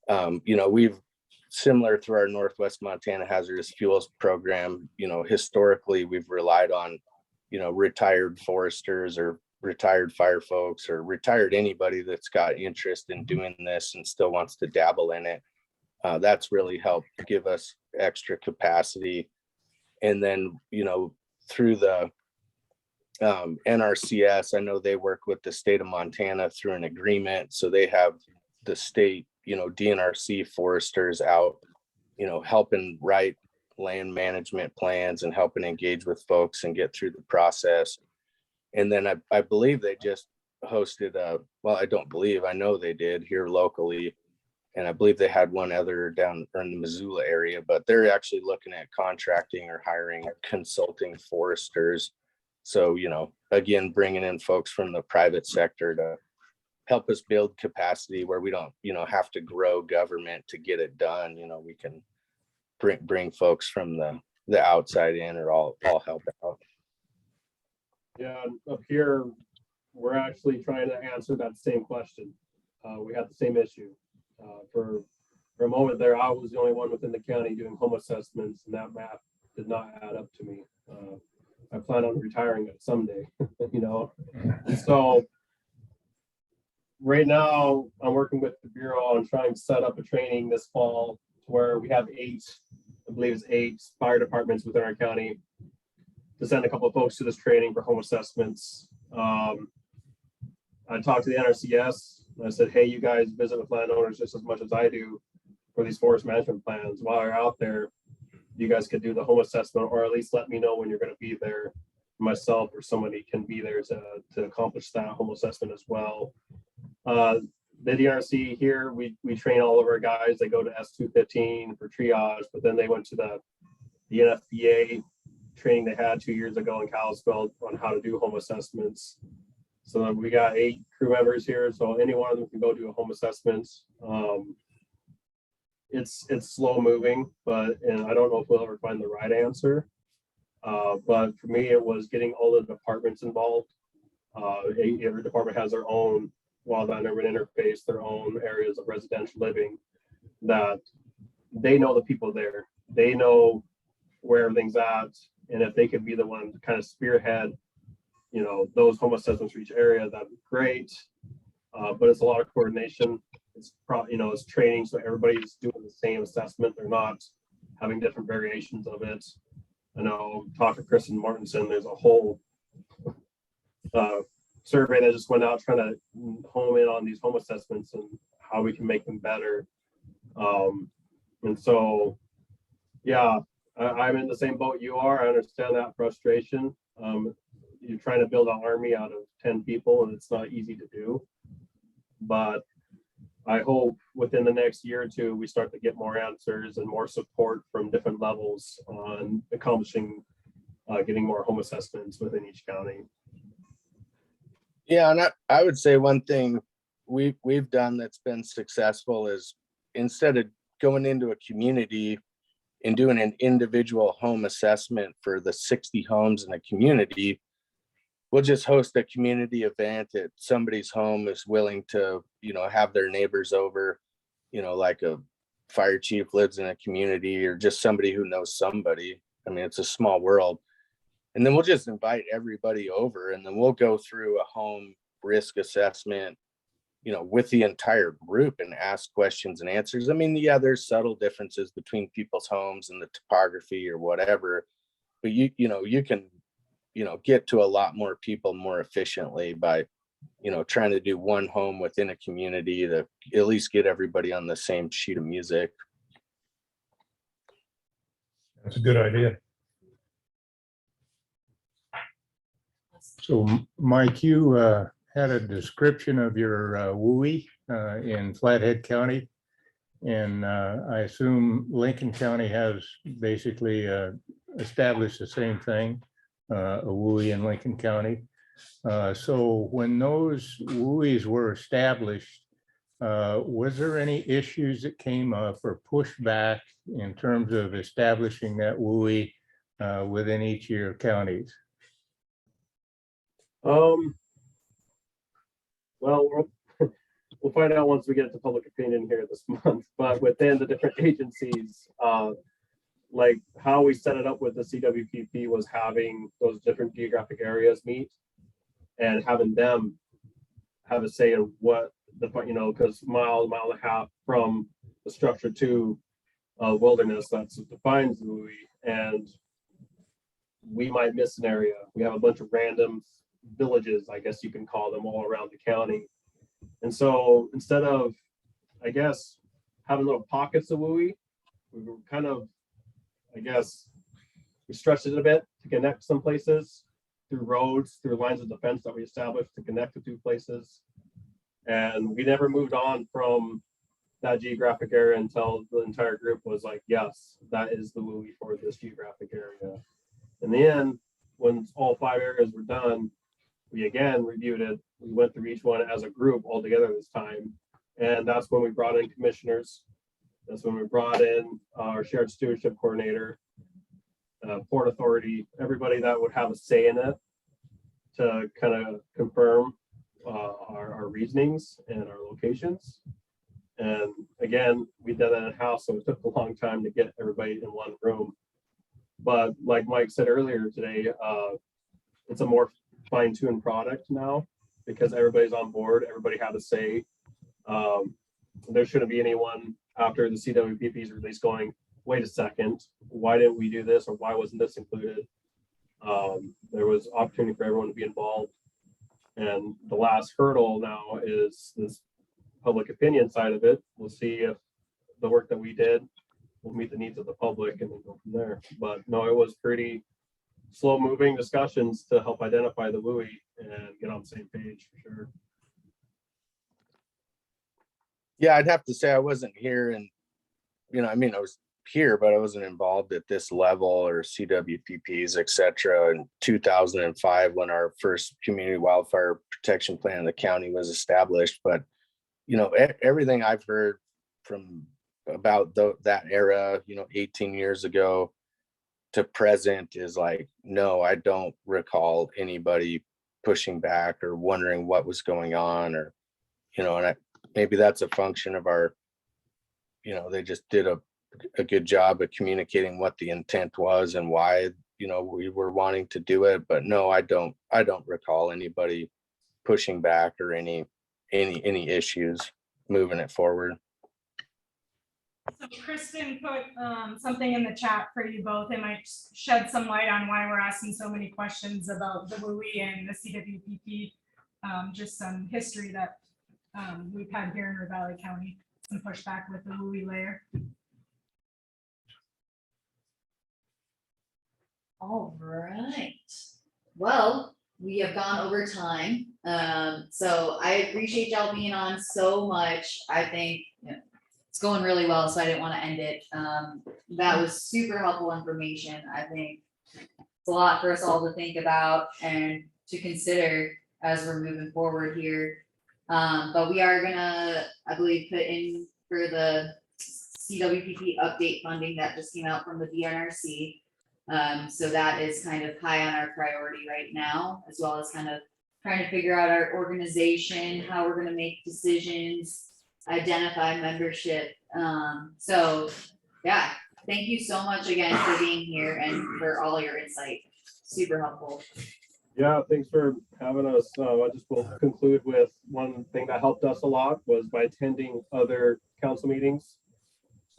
You know, we've similar through our Northwest Montana Hazardous Fuels program, you know, historically we've relied on, you know, retired foresters or retired fire folks or retired anybody that's got interest in doing this and still wants to dabble in it. That's really helped give us extra capacity. And then, you know, through the NRCS, I know they work with the state of Montana through an agreement. So they have the state, you know, DNRC foresters out, you know, helping write land management plans and helping engage with folks and get through the process. And then I believe they just hosted well, I don't believe, I know they did here locally. And I believe they had one other down in the Missoula area, but they're actually looking at contracting or hiring consulting foresters. So, you know, again, bringing in folks from the private sector to help us build capacity where we don't, you know, have to grow government to get it done. You know, we can bring folks from the outside in or all help out. Yeah, up here, we're actually trying to answer that same question. We had the same issue. For a moment there, I was the only one within the county doing home assessments, and that math did not add up to me. I plan on retiring it someday, you know. So right now, I'm working with the Bureau on trying to set up a training this fall where we have 8, I believe it's 8 fire departments within our county to send a couple of folks to this training for home assessments. I talked to the NRCS. I said, hey, you guys visit with landowners just as much as I do for these forest management plans. While you're out there, you guys could do the home assessment, or at least let me know when you're going to be there. Myself or somebody can be there to accomplish that home assessment as well. The DNRC here, we train all of our guys. They go to S215 for triage, but then they went to the NFPA training they had 2 years ago in Kalispell on how to do home assessments. So we got 8 crew members here, so any one of them can go do a home assessment. It's slow moving, and I don't know if we'll ever find the right answer. But for me, it was getting all the departments involved. Every department has their own wildland urban interface, their own areas of residential living, that they know the people there. They know where everything's at, and if they could be the one to kind of spearhead, you know, those home assessments for each area, that'd be great. But it's a lot of coordination. It's you know, it's training, so everybody's doing the same assessment. They're not having different variations of it. I know, talk to Kristen Martinson, there's a whole survey that just went out trying to home in on these home assessments and how we can make them better. And so, yeah, I'm in the same boat you are. I understand that frustration. You're trying to build an army out of 10 people, and it's not easy to do. But I hope within the next year or two, we start to get more answers and more support from different levels on accomplishing getting more home assessments within each county. Yeah, and I would say one thing we've done that's been successful is instead of going into a community and doing an individual home assessment for the 60 homes in a community, we'll just host a community event at somebody's home is willing to, you know, have their neighbors over, you know, like a fire chief lives in a community or just somebody who knows somebody. I mean, it's a small world. And then we'll just invite everybody over and then we'll go through a home risk assessment, you know, with the entire group and ask questions and answers. I mean, yeah, there's subtle differences between people's homes and the topography or whatever, but you know, you can, you know, get to a lot more people more efficiently by, you know, trying to do one home within a community to at least get everybody on the same sheet of music. That's a good idea. So Mike, you had a description of your WUI in Flathead County. And I assume Lincoln County has basically established the same thing, a WUI in Lincoln County. So when those WUIs were established, was there any issues that came up or pushback in terms of establishing that WUI within each of your counties? Well, we'll find out once we get to public opinion here this month, but within the different agencies, like how we set it up with the CWPP was having those different geographic areas meet and having them have a say in what the, you know, because mile and a half from the structure to wilderness, that's what defines the WUI, and we might miss an area. We have a bunch of random villages, I guess you can call them, all around the county. And so instead of, I guess, having little pockets of WUI, we were kind of, I guess, we stretched it a bit to connect some places through roads, through lines of defense that we established to connect the two places. And we never moved on from that geographic area until the entire group was like, yes, that is the WUI for this geographic area. In the end, when all 5 areas were done, we again reviewed it. We went through each one as a group all together this time. And that's when we brought in commissioners. That's when we brought in our shared stewardship coordinator, Port Authority, everybody that would have a say in it to kind of confirm our reasonings and our locations. And again, we did that in-house, so it took a long time to get everybody in one room. But like Mike said earlier today, it's a more fine-tuned product now because everybody's on board, everybody had a say. There shouldn't be anyone after the CWPP's release going, wait a second, why didn't we do this, or why wasn't this included? There was opportunity for everyone to be involved. And the last hurdle now is this public opinion side of it. We'll see if the work that we did will meet the needs of the public and then go from there. But no, it was pretty slow moving discussions to help identify the WUI and get on the same page for sure. Yeah, I'd have to say I wasn't here and, you know, I mean, I was here, but I wasn't involved at this level or CWPPs, et cetera. In 2005, when our first community wildfire protection plan in the county was established. But, you know, everything I've heard from about that era, you know, 18 years ago to present is like, no, I don't recall anybody pushing back or wondering what was going on, or, you know, and maybe that's a function of our, you know, they just did a good job of communicating what the intent was and why, you know, we were wanting to do it. But no, I don't recall anybody pushing back or any issues moving it forward. So Kristen put something in the chat for you both. It might shed some light on why we're asking so many questions about the WUI and the CWPP. Just some history that we've had here in Ravalli County, some pushback with the WUI layer. All right. Well, we have gone over time. So I appreciate y'all being on so much. I think it's going really well, so I didn't want to end it. That was super helpful information. I think it's a lot for us all to think about and to consider as we're moving forward here. But we are gonna, I believe, put in for the CWPP update funding that just came out from the DNRC. So that is kind of high on our priority right now, as well as kind of trying to figure out our organization, how we're gonna make decisions, identify membership. So yeah, thank you so much again for being here and for all your insight. Super helpful. Yeah, thanks for having us. I just will conclude with one thing that helped us a lot was by attending other council meetings.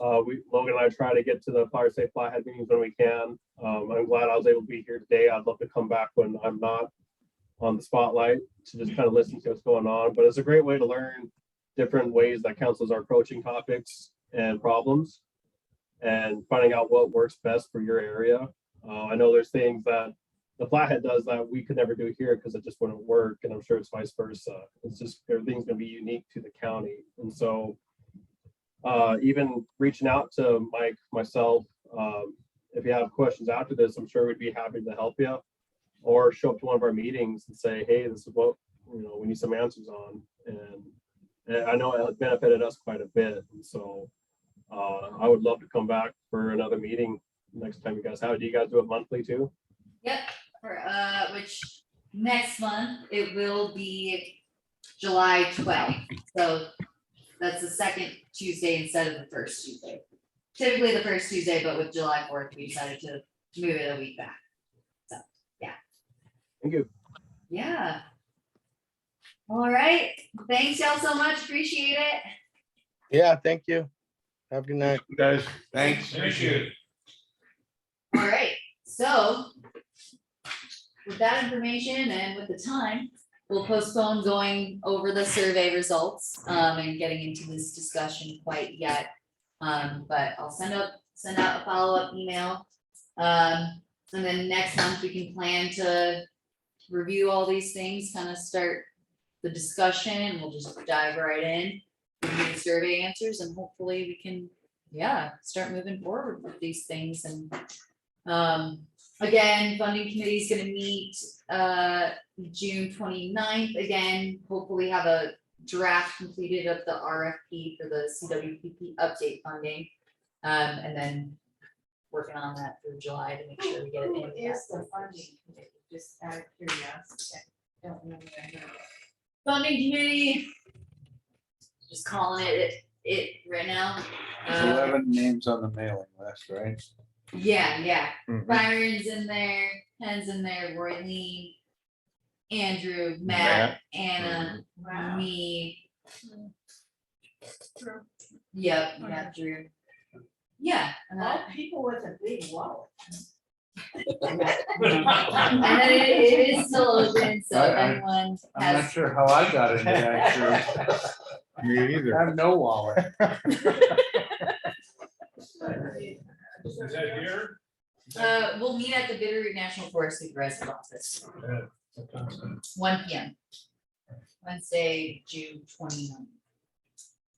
Logan and I try to get to the Fire Safe Flathead meetings when we can. I'm glad I was able to be here today. I'd love to come back when I'm not on the spotlight to just kind of listen to what's going on. But it's a great way to learn different ways that councils are approaching topics and problems and finding out what works best for your area. I know there's things that the Flathead does that we could never do here because it just wouldn't work. And I'm sure it's vice versa. It's just everything's going to be unique to the county. And so even reaching out to Mike, myself, if you have questions after this, I'm sure we'd be happy to help you or show up to one of our meetings and say, hey, this is what, we need some answers on. And I know it benefited us quite a bit. And so I would love to come back for another meeting next time you guys have it. Do you guys do it monthly too? Yep, which next month it will be July 12th. So that's the second Tuesday instead of the first Tuesday. Typically the first Tuesday, but with July 4th, we decided to move it a week back. So, yeah. Thank you. Yeah. All right. Thanks y'all so much. Appreciate it. Yeah, thank you. Have a good night. Guys, thanks. Appreciate it. All right. So with that information and with the time, we'll postpone going over the survey results and getting into this discussion quite yet. But I'll send out a follow-up email. And then next month we can plan to review all these things, kind of start the discussion, and we'll just dive right in, review the survey answers, and hopefully we can, start moving forward with these things. And again, funding committee is going to meet June 29th. Again, hopefully have a draft completed of the RFP for the CWPP update funding, and then working on that through July to make sure we get it in. Who is the funding committee? Just out of curiosity. I don't know what I heard. Funding committee, just calling it right now. There's 11 names on the mailing list, right? Yeah. Mhm. Byron's in there, Ken's in there, Roy Lee, Andrew, Matt. Anna, Wow. me. Drew. Yep, Drew. Yeah. All people with a big wallet. And then it is still open, so if anyone I'm not has. sure how I got into that group. Me either. I have no wallet. Is that here? We'll meet at the Bitterroot National Forest Supervisor's office, 1 p.m. Wednesday, June 29th.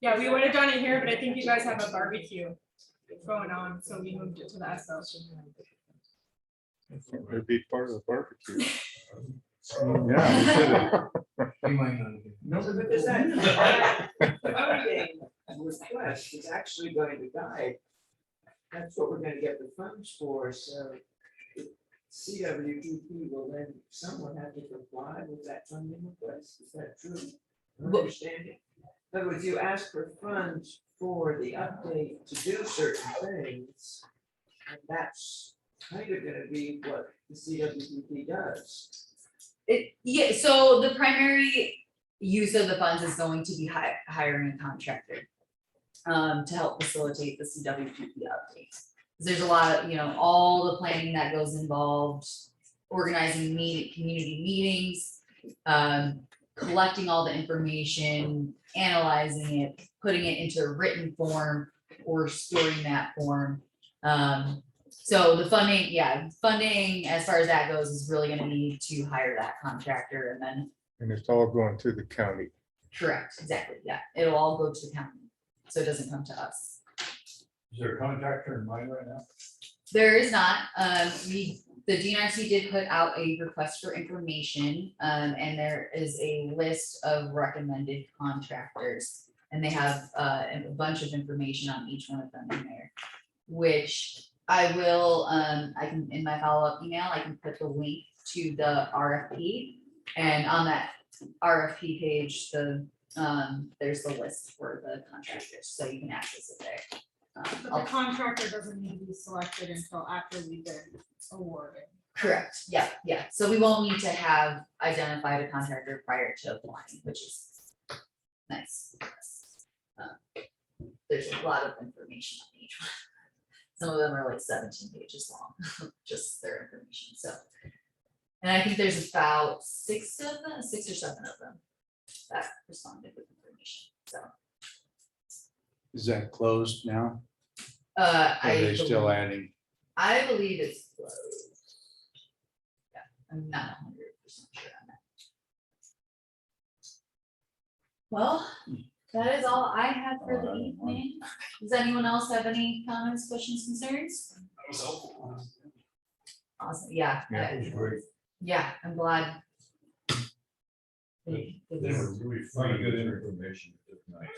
Yeah, we would have done it here, but I think you guys have a barbecue going on, so we moved it to the SL. It'd be part of the barbecue. Yeah. No, because that funding request is actually going to guide. That's what we're gonna get the funds for, so CWPP will then someone have to comply with that funding request. Is that true? Understanding? In other words, you ask for funds for the update to do certain things, and that's kind of gonna be what the CWPP does. So the primary use of the funds is going to be hiring a contractor to help facilitate the CWPP updates. There's a lot of, all the planning that goes involved, organizing community meetings, collecting all the information, analyzing it, putting it into written form or story map form. So the funding as far as that goes is really gonna need to hire that contractor and then. And it's all going to the county. Correct, exactly, yeah, it'll all go to the county, so it doesn't come to us. Is there a contractor in mind right now? There is not, the DNRC did put out a request for information, and there is a list of recommended contractors. And they have a bunch of information on each one of them in there, which I will, I can, in my follow-up email, I can put the link to the RFP. And on that RFP page, the There's the list for the contractors, so you can access it there. But the I'll- contractor doesn't need to be selected until after we've been awarded. Correct, yeah, yeah, so we won't need to have identified a contractor prior to applying, which is nice. There's a lot of information on each one. Some of them are like 17 pages long, just their information, so. And I think there's about 6 or 7 of them that responded with information, so. Is that closed now? Are I they still believe- adding? I believe it's closed. Yeah, I'm not 100% sure on that. Well, that is all I have for the evening. Does anyone else have any comments, questions, concerns? That was helpful. Awesome, yeah. Yeah, I'm glad. They were really funny, good information. Nice.